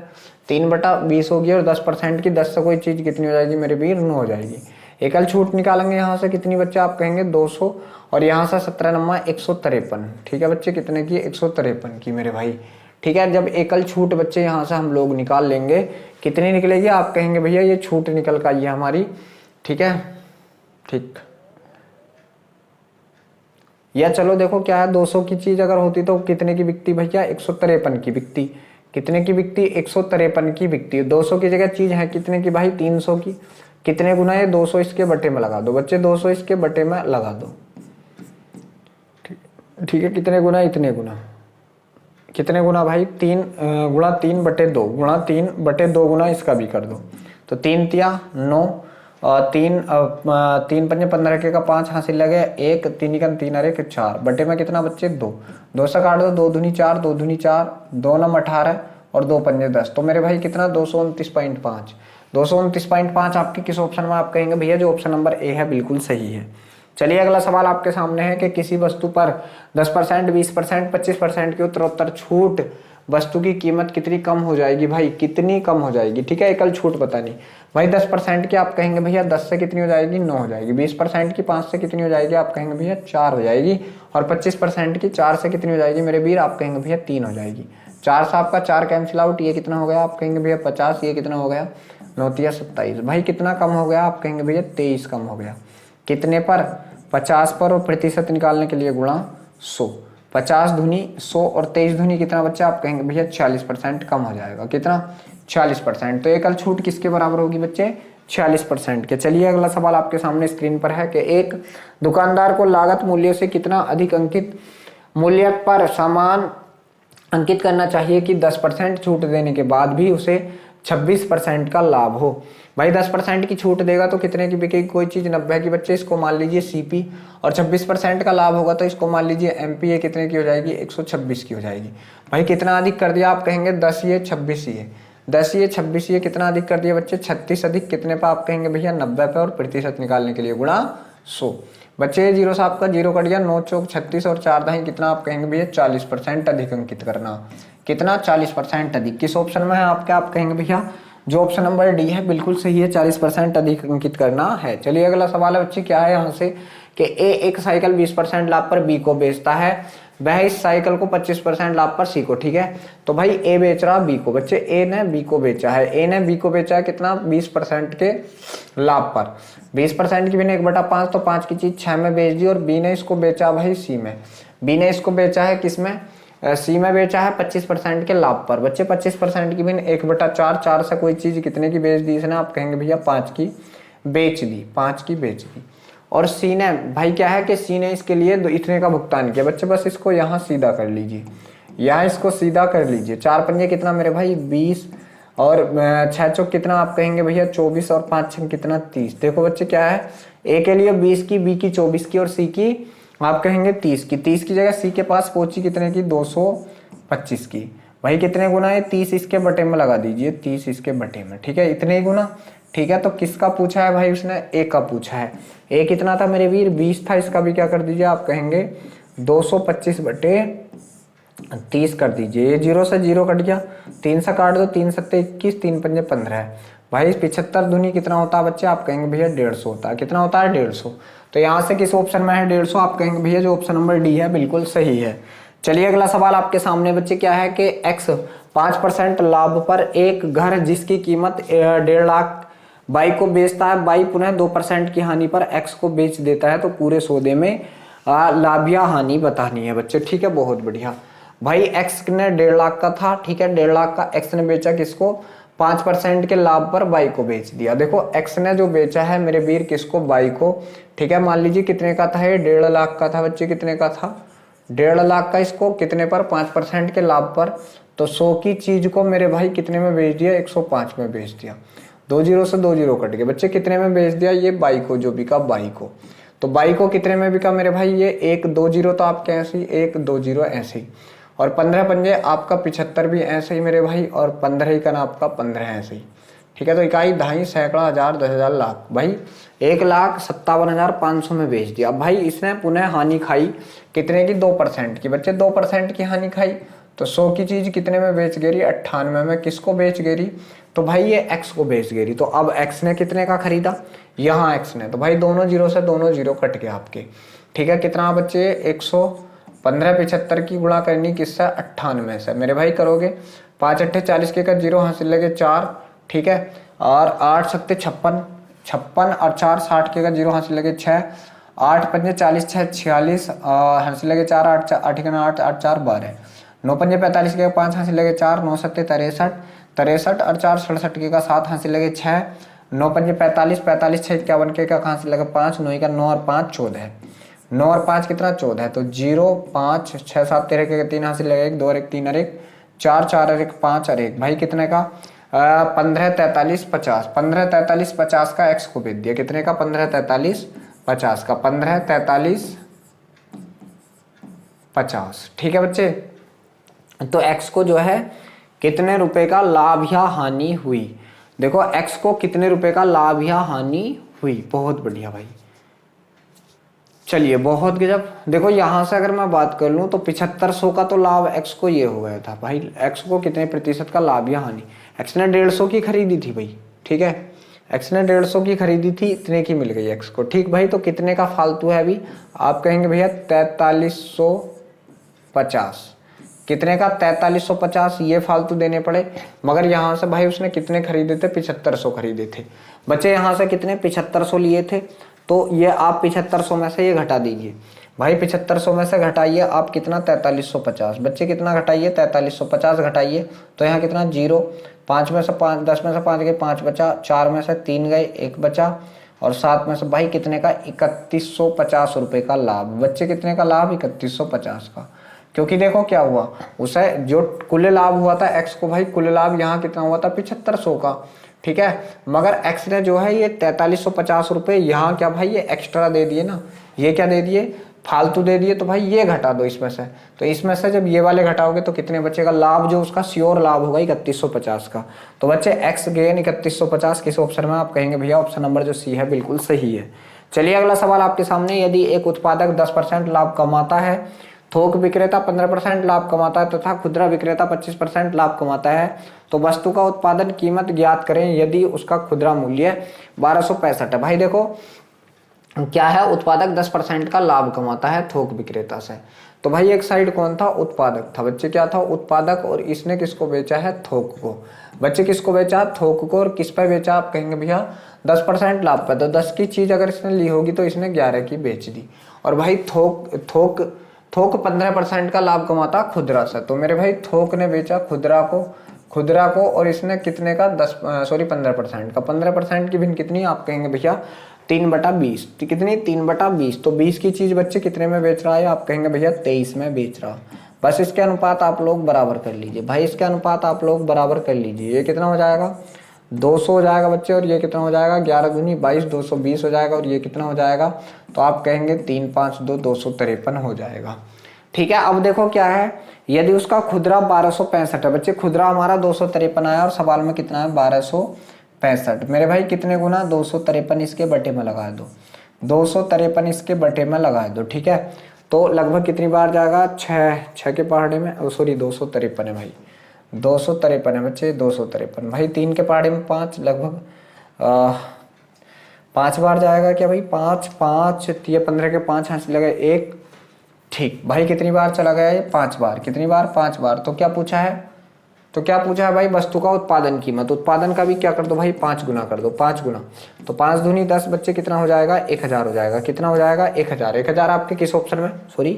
3/20 होगी, और 10% की 10 से कोई चीज कितनी हो जाएगी मेरे वीर, 9 हो जाएगी। एकल छूट निकालेंगे यहाँ से कितनी बच्चे, आप कहेंगे 200, और यहाँ से 17 नंबर 153, ठीक है बच्चे, कितने की, 153 की मेरे भाई, ठीक है। जब एकल छूट बच्चे यहाँ से हम लोग निकाल लेंगे, कितनी निकलेगी, आप कहेंगे भैया ये छूट निकल कर आई है हमारी, ठीक है, ठीक। या चलो देखो क्या है, 200 की चीज अगर होती तो कितने की बिकती भैया, 153 की बिकती, कितने की बिकती, 153 की बिकती। 200 की जगह चीज है कितने की भाई, 300 की, कितने गुना है, 200 इसके बटे में लगा दो बच्चे, 200 इसके बटे में लगा दो, ठीक है, कितने गुना, इतने गुना, कितने गुना भाई, 3 गुणा 3/2 गुणा 3/2 गुना इसका भी कर दो, तो 3 तिया 9, और तीन पंजे 15 के का 5 हासिल लगे 1, 3 एकम 3 और 1 4 बटे में कितना बच्चे 2, 2 से काट दो 2 दूनी 4, 2 दूनी 4, 2 नम 18 और 2 पंजे 10। तो मेरे भाई कितना 229.5, 229.5 आपके किस ऑप्शन में आप कहेंगे भैया जो ऑप्शन नंबर ए है बिल्कुल सही है। चलिए अगला सवाल आपके सामने है कि किसी वस्तु पर 10%, 20%, 25% की उत्तरोत्तर छूट वस्तु की कीमत कितनी कम हो जाएगी भाई, कितनी कम हो जाएगी। ठीक है, एकल छूट बतानी भाई। 10% की आप कहेंगे भैया 10 से कितनी हो जाएगी 9 हो जाएगी। 20% की 5 से कितनी हो जाएगी आप कहेंगे भैया 4 हो जाएगी। और 25% की 4 से कितनी हो जाएगी मेरे वीर आप कहेंगे भैया 3 हो जाएगी। 4 से आपका 4 कैंसिल आउट, ये कितना हो गया आप कहेंगे भैया 50, ये कितना हो गया 9 तिया 27। भाई कितना कम हो गया आप कहेंगे भैया 23 कम हो गया। कितने पर 50 पर, और प्रतिशत निकालने के लिए गुणा 100। 50 दूनी 100 और 23 दूनी कितना बच्चा आप कहेंगे भैया 40% कम हो जाएगा। कितना 40%। तो एकल छूट किसके बराबर होगी बच्चे 40% के। चलिए अगला सवाल आपके सामने स्क्रीन पर है कि एक दुकानदार को लागत मूल्य से कितना अधिक अंकित मूल्य पर सामान अंकित करना चाहिए कि 10% छूट देने के बाद भी उसे 26% का लाभ हो। भाई 10% की छूट देगा तो कितने की बिकेगी कोई चीज 90 की बच्चे, इसको मान लीजिए सीपी, और 26% का लाभ होगा तो इसको मान लीजिए एमपी, ये कितने की हो जाएगी 126 की हो जाएगी। भाई कितना अधिक कर दिया आप कहेंगे 10 ये 26 ये 10 ये 26 ये कितना अधिक कर दिया बच्चे 36 अधिक कितने पे आप कहेंगे भैया 90 पे, और प्रतिशत निकालने के लिए गुणा 100। बच्चे जीरो से आपका जीरो कट गया, 9 चौक 36 और 4 दही कितना आप कहेंगे भैया 40% अधिक अंकित करना। कितना 40% अधिक किस ऑप्शन में है आपके आप कहेंगे भैया जो ऑप्शन नंबर डी है बिल्कुल सही है, 40% अधिक अंकित करना है। चलिए अगला सवाल है बच्चे क्या है यहाँ से कि ए एक साइकिल 20% लाभ पर बी को बेचता है, वह इस साइकिल को 25% लाभ पर सी को। ठीक है, तो भाई ए बेच रहा बी को। बच्चे ए ने बी को बेचा है, ए ने बी को बेचा है कितना 20% के लाभ पर। 20% की भी 1/5 तो 5 की चीज 6 में बेच दी, और बी ने इसको बेचा भाई सी में। बी ने इसको बेचा है किस में सी में बेचा है 25% के लाभ पर। बच्चे 25% की भी 1/4, 4 से कोई चीज कितने की बेच दी इसने आप कहेंगे भैया 5 की बेच दी, 5 की बेच दी। और सी ने भाई क्या है कि सी ने इसके लिए इतने का भुगतान किया। बच्चे बस इसको यहाँ सीधा कर लीजिए, यहाँ इसको सीधा कर लीजिए। 4 पंजे कितना मेरे भाई 20, और 6 चौक कितना आप कहेंगे भैया 24, और 5 छक कितना 30। देखो बच्चे क्या है ए के लिए 20 की, बी की 24 की, और सी की आप कहेंगे 30 की। 30 की जगह सी के पास पहुंची कितने की 225 की। भाई कितने गुना है 30 इसके बटे में लगा दीजिए, 30 इसके बटे में। ठीक है, इतने ही गुना। ठीक है, तो किसका पूछा है भाई उसने ए का पूछा है। ए कितना था मेरे वीर 20 था, इसका भी क्या कर दीजिए आप कहेंगे 225 बटे 30 कर दीजिए। ये 0 से 0 कट गया, 3 से काट दो, 3 सत्ते 21, 3 पंजे 15 है। भाई 75 दूनी कितना होता है बच्चे आप कहेंगे भैया 150 होता है। कितना होता है 150। तो यहाँ से किस ऑप्शन में है 150 आप कहेंगे भैया जो ऑप्शन नंबर डी है बिल्कुल सही है। चलिए अगला सवाल आपके सामने बच्चे क्या है कि एक्स 5% लाभ पर एक घर जिसकी कीमत 1.5 लाख बाई को बेचता है, बाई पुनः 2% की हानि पर एक्स को बेच देता है, तो पूरे सौदे में लाभ या हानि बतानी है बच्चे। ठीक है, बहुत बढ़िया। भाई एक्स ने 1.5 लाख का था, ठीक है 1.5 लाख का एक्स ने बेचा किसको 5% के लाभ पर बाई को बेच दिया। देखो एक्स ने जो बेचा है मेरे वीर किसको बाई को। ठीक है, मान लीजिए कितने का था ये 1.5 लाख का था बच्चे, कितने का था 1.5 लाख का, इसको कितने पर 5% के लाभ पर। तो 100 की चीज को मेरे भाई कितने में बेच दिया 105 में बेच दिया। 2 जीरो से 2 जीरो कट गए बच्चे, कितने में बेच दिया ये बाई को, जो बिका बाई को। तो बाई को कितने में बिका मेरे भाई ये 1 2 जीरो तो आपके ऐसे ही 1 2 जीरो ऐसे ही, और 15 पंजे आपका 75 भी ऐसे ही मेरे भाई, और 15 ही का ना आपका 15 ऐसे ही। ठीक है, तो इकाई दहाई सैकड़ा हजार 10,000 लाख, भाई 1,57,500 में बेच दिया। भाई इसने पुनः हानि खाई कितने की 2% की। बच्चे 2% की हानि खाई, तो 100 की चीज कितने में बेच गिरी 98 में। किसको बेच गिरी तो भाई ये एक्स को बेच गिरी। तो अब एक्स ने कितने का खरीदा यहाँ एक्स ने, तो भाई दोनों जीरो से दोनों जीरो कट गया आपके। ठीक है, कितना बच्चे 115 75 की गुणा करनी किससे 98 से मेरे भाई करोगे। 5 अट्ठे 40 के का जीरो हासिल लगे 4। ठीक है, और 8 सत्ते 56 56 और 4 60 के का जीरो हासिल लगे 6। 8 पंजे 40 6 46 हासिल लगे 4 8 8 के 8 8 4 12। 9 पंजे 45 के 5 हासिल लगे 4। 9 सत्ते 63 63 और 4 67 के का 7 हासिल लगे 6। 9 पंजे 45 45 6 51 के का हासिल लगे 5। 9 का 9 और 5 14। 9 और 5 कितना 14 है, तो 0 5 6 7 13 के 3 हासिल लगे 1 2 और 1 3 और 1 4 4 और 1 5 और 1। भाई कितने का 15, 43, 50, 15, 43, 50 का x को भेज दिया, कितने का 15, 43, 50 का 15, 43, 50। ठीक है बच्चे, तो x को जो है कितने रुपए का लाभ या हानि हुई, देखो x को कितने रुपए का लाभ या हानि हुई। बहुत बढ़िया भाई, चलिए बहुत गजब। देखो यहां से अगर मैं बात कर लूं तो 7500 का तो लाभ x को ये हो गया था भाई, x को कितने प्रतिशत का लाभ या हानि, x ने 150 की खरीदी थी भाई, ठीक है, x ने 150 की खरीदी थी, इतने की मिल गई x को। ठीक भाई, तो कितने का फालतू है अभी, आप कहेंगे भैया 4350, कितने का 4350 ये फालतू देने पड़े, मगर यहाँ से भाई उसने कितने खरीदे थे, 7500 खरीदे थे बच्चे, यहाँ से कितने 7500 लिए थे, तो ये आप 7500 में से ये घटा दीजिए भाई, 7500 में से घटाइए आप कितना 4350, बच्चे कितना घटाइए 4350 घटाइए, तो यहाँ कितना 0, 5 में से 5, 10 में से 5 गए 5 बचा, 4 में से 3 गए 1 बचा, और 7 में से भाई कितने का 3150 रुपए का लाभ। बच्चे कितने का लाभ, 3150 का, क्योंकि देखो क्या हुआ, उसे जो कुल लाभ हुआ था x को भाई, कुल लाभ यहाँ कितना हुआ था 7500 का, ठीक है, मगर x ने जो है ये 4350 रुपए यहाँ क्या भाई ये एक्स्ट्रा दे दिए ना, ये क्या दे दिए फालतू दे दिए, तो भाई ये घटा दो इसमें से, तो इसमें से जब ये वाले घटाओगे तो कितने बचेगा लाभ, जो उसका श्योर लाभ होगा 3150 का। तो बच्चे x गेन 3150 किस ऑप्शन में, आप कहेंगे भैया ऑप्शन नंबर जो सी है बिल्कुल सही है। चलिए अगला सवाल आपके सामने, यदि एक उत्पादक 10% लाभ कमाता है, थोक विक्रेता 15% लाभ कमाता है तथा खुदरा विक्रेता 25% लाभ कमाता है, तो वस्तु का उत्पादन कीमत ज्ञात करें यदि उसका खुदरा मूल्य 1265 है। भाई देखो क्या है, उत्पादक 10% का लाभ कमाता है थोक विक्रेता से, तो भाई एक साइड कौन था, उत्पादक था बच्चे, क्या था उत्पादक, और इसने किसको बेचा है, थोक को। बच्चे किसको बेचा, थोक को, और किस पे बेचा, आप कहेंगे भैया 10% लाभ पे, तो 10 की चीज अगर इसने ली होगी तो इसने 11 की बेच दी, और भाई थोक 15% का लाभ कमाता खुदरा से, तो मेरे भाई थोक ने बेचा खुदरा को और इसने कितने का 15% का, 15% की भिन्न कितनी, आप कहेंगे भैया 3/20, कितनी 3/20, तो 20 की चीज बच्चे कितने में बेच रहा है, आप कहेंगे भैया 23 में बेच रहा। बस इसके अनुपात आप लोग बराबर कर लीजिए भाई, इसके अनुपात आप लोग बराबर कर लीजिए, ये कितना हो जाएगा 200 हो जाएगा बच्चे, और ये कितना हो जाएगा 11 दूनी 22, 220 हो जाएगा, और ये कितना हो जाएगा, तो आप कहेंगे 3 5 2 253 हो जाएगा। ठीक है, अब देखो क्या है, यदि उसका खुदरा 1265 है बच्चे, खुदरा हमारा 253 आया और सवाल में कितना है 1265, मेरे भाई कितने गुना 253 इसके बटे में लगा दो, 253 इसके बटे में लगा दो, ठीक है, तो लगभग कितनी बार जाएगा 6 के पहाड़े में, सॉरी 253 है भाई, 253 है बच्चे, 253 भाई, 3 के पहाड़े में 5, लगभग 5 बार जाएगा क्या भाई, 5 ये 15 के 5 हाथ लगे 1, ठीक भाई, कितनी बार चला गया ये 5 बार, कितनी बार 5 बार, तो क्या पूछा है भाई, वस्तु का उत्पादन कीमत, उत्पादन का भी क्या कर दो भाई 5 गुना कर दो, 5 गुना, तो 5 दूनी 10 बच्चे कितना हो जाएगा 1000 हो जाएगा, कितना हो जाएगा 1000 आपके किस ऑप्शन में, सॉरी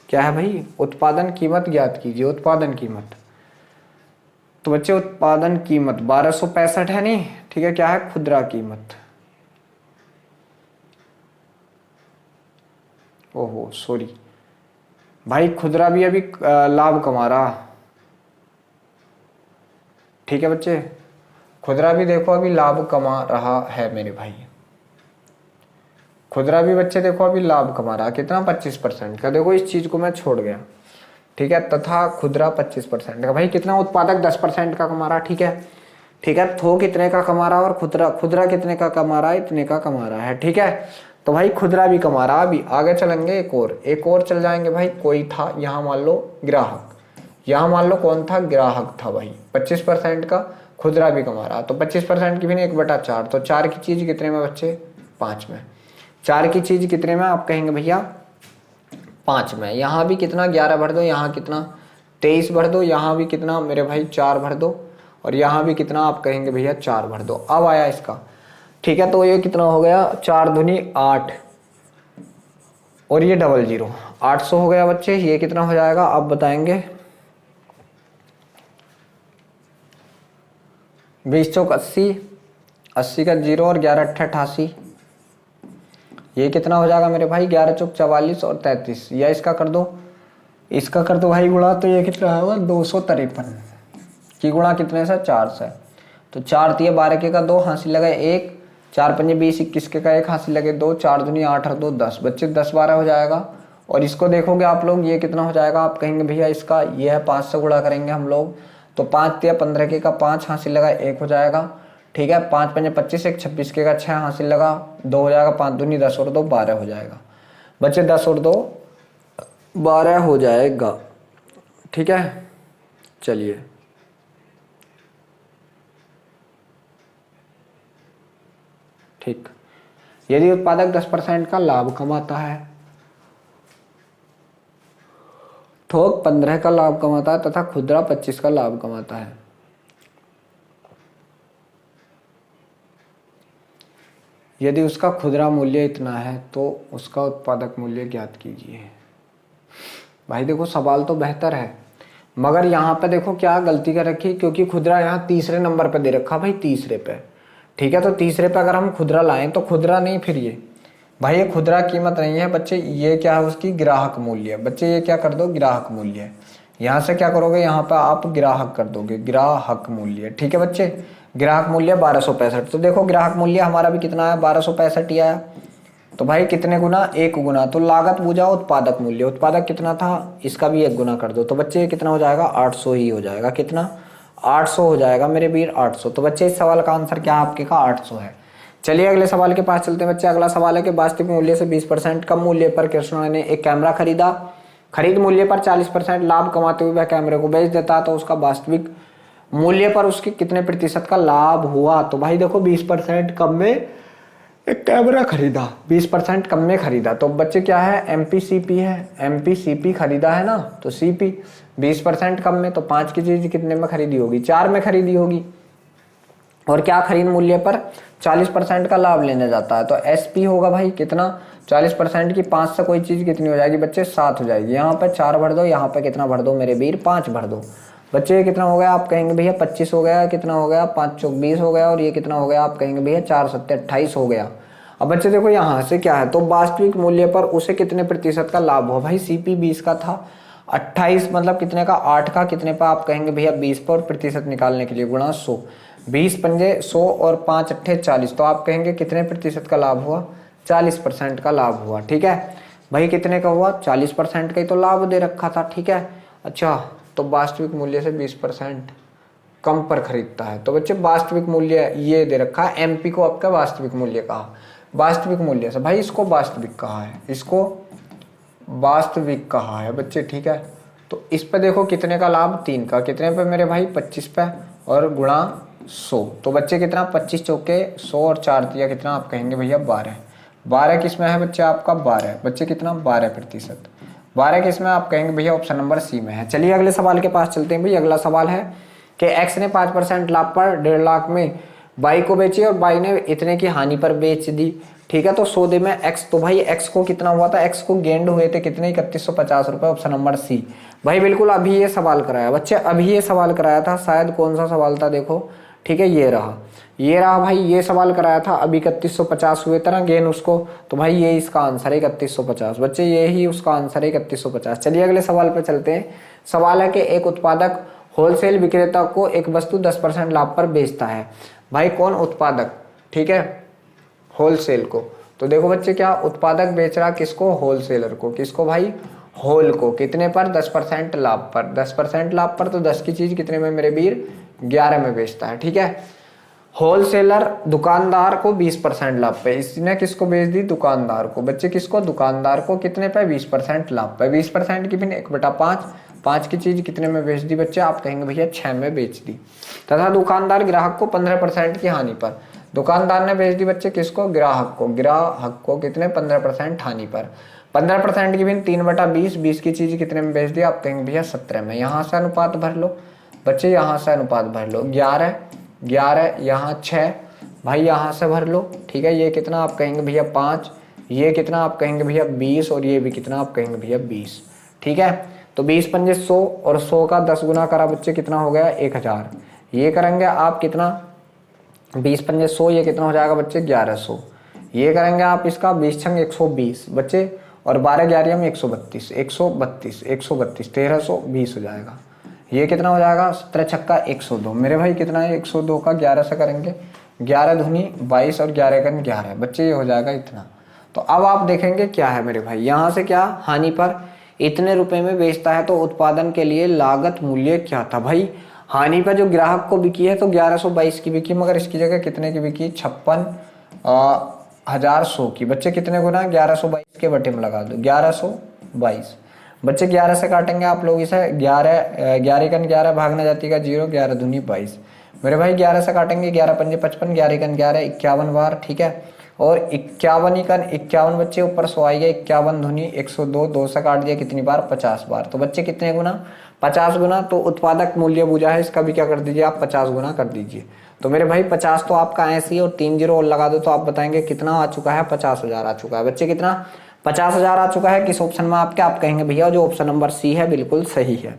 क्या है भाई, उत्पादन कीमत ज्ञात कीजिए, उत्पादन कीमत, तो बच्चे उत्पादन कीमत 1265 है नहीं, ठीक है, क्या है खुदरा कीमत, ओहो सॉरी भाई, खुदरा भी अभी लाभ कमा रहा, ठीक है बच्चे, खुदरा भी देखो अभी लाभ कमा रहा है मेरे भाई, खुदरा भी बच्चे देखो अभी लाभ कमा रहा, कितना 25% का, देखो इस चीज को मैं छोड़ गया, ठीक है, तथा खुदरा 25% का, भाई कितना उत्पादक 10% का कमा रहा, ठीक है, थोक कितने का कमा रहा और खुदरा कितने का कमा रहा है, इतने का कमा रहा है, ठीक है, तो भाई खुदरा भी कमा रहा। अभी आगे चलेंगे एक और चल जाएंगे भाई, कोई था यहाँ मान लो ग्राहक, यहाँ मान लो कौन था, ग्राहक था भाई, 25% का खुदरा भी कमा रहा, तो 25% की भी 1/4, तो 4 की चीज कितने में बच्चे 5 में, 4 की चीज कितने में, आप कहेंगे भैया 5 में, यहाँ भी कितना 11 भर दो, यहाँ कितना 23 भर दो, यहाँ भी कितना मेरे भाई 4 भर दो, और यहाँ भी कितना आप कहेंगे भैया 4 भर दो, अब आया इसका, ठीक है, तो ये कितना हो गया 4 दूनी 8, और ये 00 800 हो गया बच्चे, ये कितना हो जाएगा आप बताएंगे, 20 चौक 80 का 0 और 11 8 88, ये कितना हो जाएगा मेरे भाई 11 चौक 44 और 33, या इसका कर दो भाई गुणा, तो ये कितना होगा 253 की गुणा कितने से 4 से, तो 4 तिया 12 के का 2 हासिल लगा 1, 4 पंजे 20, 21 के का 1 हासिल लगे 2, 4 दूनी 8 और 2 10। बच्चे 10 12 हो जाएगा। और इसको देखोगे आप लोग, ये कितना हो जाएगा, आप कहेंगे भैया इसका ये है 5 से गुणा करेंगे हम लोग, तो 5 तिया 15 के का 5 हासिल लगा 1 हो जाएगा। ठीक है, 5 पंजे 25, 1 26 के का 6 हासिल लगा 2 हो जाएगा, 5 दूनी 10 और 2 12 हो जाएगा। बच्चे 10 और 2 12 हो जाएगा। ठीक है, चलिए ठीक। यदि उत्पादक 10% का लाभ कमाता है, थोक 15 का लाभ कमाता है तथा खुदरा 25 का लाभ कमाता है, यदि उसका खुदरा मूल्य इतना है तो उसका उत्पादक मूल्य ज्ञात कीजिए। भाई देखो सवाल तो बेहतर है, मगर यहाँ पे देखो क्या गलती कर रखी, क्योंकि खुदरा यहाँ तीसरे नंबर पे दे रखा भाई, तीसरे पे। ठीक है, तो तीसरे पे अगर हम खुदरा लाएं तो खुदरा नहीं, फिर ये भाई ये खुदरा कीमत नहीं है बच्चे, ये क्या है उसकी ग्राहक मूल्य है। बच्चे ये क्या कर दो, ग्राहक मूल्य है। यहाँ से क्या करोगे, यहाँ पे आप ग्राहक कर दोगे, ग्राहक मूल्य। ठीक है बच्चे, ग्राहक मूल्य 1265। तो देखो ग्राहक मूल्य हमारा भी कितना है, 1265 ही आया। तो भाई कितने गुना, 1 गुना। तो लागत बुझा उत्पादक मूल्य, उत्पादक कितना था इसका भी 1 गुना कर दो। तो बच्चे कितना हो जाएगा, 800 ही हो जाएगा। कितना, 800 हो जाएगा मेरे वीर, 800। तो बच्चे इस सवाल का आंसर क्या आपके का 800 है। चलिए अगले सवाल के पास चलते हैं बच्चे। अगला सवाल है कि वास्तविक मूल्य से 20% कम मूल्य पर कृष्णा ने एक कैमरा खरीदा। खरीद मूल्य पर 40% लाभ कमाते हुए वह कैमरे को बेच देता, तो उसका वास्तविक मूल्य पर उसके कितने प्रतिशत का लाभ हुआ। तो भाई देखो 20% कम में एक कैमरा खरीदा, 20% कम में खरीदा, तो बच्चे क्या है, एमपीसीपी है, एमपीसीपी खरीदा है ना, तो सीपी 20% कम में, तो 5 की चीज कितने में खरीदी होगी, 4 में खरीदी होगी। और क्या खरीद मूल्य पर 40% का लाभ लेने जाता है, तो एसपी होगा भाई कितना, 40% की 5 से कोई चीज कितनी हो जाएगी बच्चे, 7 हो जाएगी। यहाँ पे 4 भर दो, यहाँ पे कितना भर दो मेरे वीर, 5 भर दो। बच्चे ये कितना हो गया, आप कहेंगे भैया 25 हो गया, कितना हो गया 5 चौक 20 हो गया, और ये कितना हो गया, आप कहेंगे भैया 4 सत्ते 28 हो गया। अब बच्चे देखो यहाँ से क्या है, तो वास्तविक मूल्य पर उसे कितने प्रतिशत का लाभ हुआ। भाई सीपी 20 का था, 28 मतलब कितने का, 8 का, कितने पर, आप कहेंगे भैया 20 पर, और प्रतिशत निकालने के लिए गुणा 100, 20 पंजे 100 और 5 अट्ठे 40, तो आप कहेंगे कितने प्रतिशत का लाभ हुआ, 40% का लाभ हुआ। ठीक है भाई, कितने का हुआ, 40% का ही तो लाभ दे रखा था। ठीक है, अच्छा तो वास्तविक मूल्य से 20% कम पर खरीदता है, तो बच्चे वास्तविक मूल्य ये दे रखा है, एमपी को आपका वास्तविक मूल्य कहा, वास्तविक मूल्य से भाई इसको वास्तविक कहा है, इसको वास्तविक कहा है बच्चे। ठीक है, तो इस पे देखो कितने का लाभ, 3 का, कितने पे मेरे भाई 25 पे, और गुणा 100, तो बच्चे कितना, 25 चौके 100 और 4 दिया कितना, आप कहेंगे भैया 12। 12 किस में है बच्चे आपका, 12 बच्चे कितना, 12%। 12 किस में, आप कहेंगे भैया ऑप्शन नंबर सी में है। चलिए अगले सवाल के पास चलते हैं भाई। अगला सवाल है कि एक्स ने 5% लाभ पर 1.5 लाख में बाई को बेची, और बाई ने इतने की हानि पर बेच दी। ठीक है, तो सौदे में एक्स, तो भाई एक्स को कितना हुआ था, एक्स को गेंड हुए थे कितने, 3150 रुपए, ऑप्शन नंबर सी। भाई बिल्कुल अभी ये सवाल कराया बच्चे, अभी ये सवाल कराया था, शायद कौन सा सवाल था देखो। ठीक है, ये रहा भाई, ये सवाल कराया था, अभी 3150 हुए थे ना गेन उसको, तो भाई ये इसका आंसर है 3150 बच्चे, ये ही उसका आंसर है 3150। चलिए अगले सवाल पे चलते हैं। सवाल है कि एक उत्पादक होलसेल विक्रेता को एक वस्तु 10% लाभ पर बेचता है। भाई कौन उत्पादक, ठीक है, होलसेल को। तो देखो बच्चे क्या उत्पादक बेच रहा किसको, होलसेलर को, किसको भाई, होल को, कितने पर, 10% लाभ पर, 10% लाभ पर, तो 10 की चीज कितने में मेरे वीर, 11 में बेचता है। ठीक है, होलसेलर दुकानदार को 20% लाभ पे, इसने किसको बेच दी, दुकानदार को। बच्चे किसको, दुकानदार को, कितने पे, 20% लाभ पे, 20% की भी 1/5, 5 की चीज कितने में बेच दी बच्चे, आप कहेंगे भैया 6 में बेच दी। तथा दुकानदार ग्राहक को 15% की हानि पर, दुकानदार ने बेच दी बच्चे किसको, ग्राहक को, ग्राहक को कितने, 15% हानि पर। 15% की भी 3/20, 20 की चीज कितने में बेच दी, आप कहेंगे भैया 17 में। यहाँ से अनुपात भर लो बच्चे, यहाँ से अनुपात भर लो, 11 11, यहाँ 6, भाई यहाँ से भर लो। ठीक है, ये कितना, आप कहेंगे भैया 5, ये कितना, आप कहेंगे भैया 20, और ये भी कितना, आप कहेंगे भैया 20। ठीक है, तो 20 पंजे 100, और 100 का 10 गुना करा बच्चे, कितना हो गया 1000। ये करेंगे आप कितना, 20 पंजे 100, ये कितना हो जाएगा बच्चे 1100। ये करेंगे आप इसका 20 छंग 120 बच्चे, और 12 11 में 132, 132 132 1320 हो जाएगा। ये कितना हो जाएगा 17 छक्का 102। मेरे भाई कितना है 102 का 11 से करेंगे, 11 दूनी 22 और 11 एकन 11 बच्चे, ये हो जाएगा इतना। तो अब आप देखेंगे क्या है मेरे भाई, यहाँ से क्या हानि पर इतने रुपए में बेचता है तो उत्पादन के लिए लागत मूल्य क्या था भाई। हानि पर जो ग्राहक को बिकी है तो 1122 की बिकी, मगर इसकी जगह कितने की बिकी 56,100 की। बच्चे कितने गुना 1122 के बटे में लगा दो 1122। बच्चे 11 से काटेंगे आप लोग इसे, 11 एकन 11 भागना जाती का 0, 11 दूनी 22। मेरे भाई 11 से काटेंगे 11 पंजे 55, 11 एकन 11 51 बार, ठीक है। और 51 एकन 51 बच्चे ऊपर 100 आएगा, 51 दूनी 102, 2 से काट दिया कितनी बार 50 बार। तो बच्चे कितने गुना 50 गुना। तो उत्पादक मूल्य बूझा है, इसका भी क्या कर दीजिए आप 50 गुना कर दीजिए। तो मेरे भाई 50 तो आपका ऐसे ही, और 3 जीरो और लगा दो तो आप बताएंगे कितना आ चुका है 50,000 आ चुका है। बच्चे कितना 50,000 आ चुका है। किस ऑप्शन में आपके, आप कहेंगे भैया जो ऑप्शन नंबर सी है बिल्कुल सही है।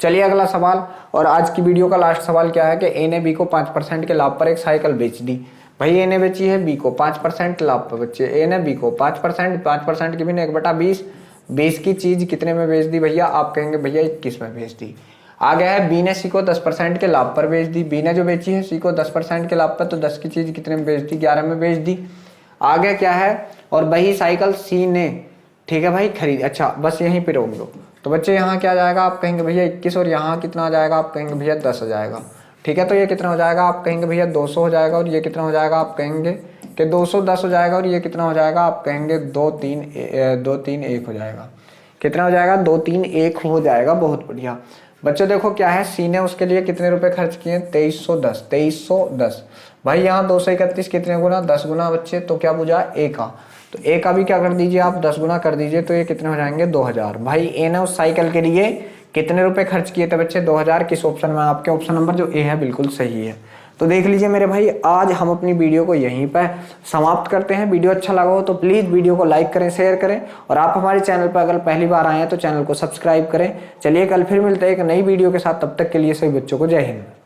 चलिए अगला सवाल, और आज की वीडियो का लास्ट सवाल क्या है कि ए ने बी को 5% के लाभ पर एक साइकिल बेच दी। भाई ए ने बेची है बी को 5% लाभ पर। बच्चे ए ने बी को 5% की भी 1/20, 20 की चीज कितने में बेच दी भैया, आप कहेंगे भैया 21 में बेच दी। आ गया है बी ने सी को 10% के लाभ पर बेच दी। बी ने जो बेची है सी को 10% के लाभ पर, तो 10 की चीज कितने में बेच दी 11 में बेच दी। आगे क्या है, और वही साइकिल सी ने, ठीक है भाई, खरीद। अच्छा बस यहीं पे रोक दो। तो बच्चे यहाँ क्या जाएगा, आप कहेंगे भैया 21, और यहाँ कितना आ जाएगा, आप कहेंगे भैया 10 हो जाएगा, ठीक है। तो ये कितना हो जाएगा, आप कहेंगे भैया 200 हो जाएगा, और ये कितना हो जाएगा, आप कहेंगे कि 210 हो जाएगा, और ये कितना हो जाएगा, आप कहेंगे 231 हो जाएगा। कितना हो जाएगा 231 हो जाएगा। बहुत बढ़िया बच्चों। देखो क्या है, सी ने उसके लिए कितने रुपए खर्च किए 2310। भाई यहाँ 231 कितने गुना 10 गुना बच्चे, तो क्या बुझा ए का, तो ए का भी क्या कर दीजिए आप 10 गुना कर दीजिए, तो ये कितने हो जाएंगे 2000। भाई ए ने उस साइकिल के लिए कितने रुपए खर्च किए थे बच्चे 2000। किस ऑप्शन में, आपके ऑप्शन नंबर जो ए है बिल्कुल सही है। तो देख लीजिए मेरे भाई, आज हम अपनी वीडियो को यहीं पर समाप्त करते हैं। वीडियो अच्छा लगा हो तो प्लीज़ वीडियो को लाइक करें, शेयर करें, और आप हमारे चैनल पर अगर पहली बार आए हैं तो चैनल को सब्सक्राइब करें। चलिए कल फिर मिलते हैं एक नई वीडियो के साथ, तब तक के लिए सभी बच्चों को जय हिंद।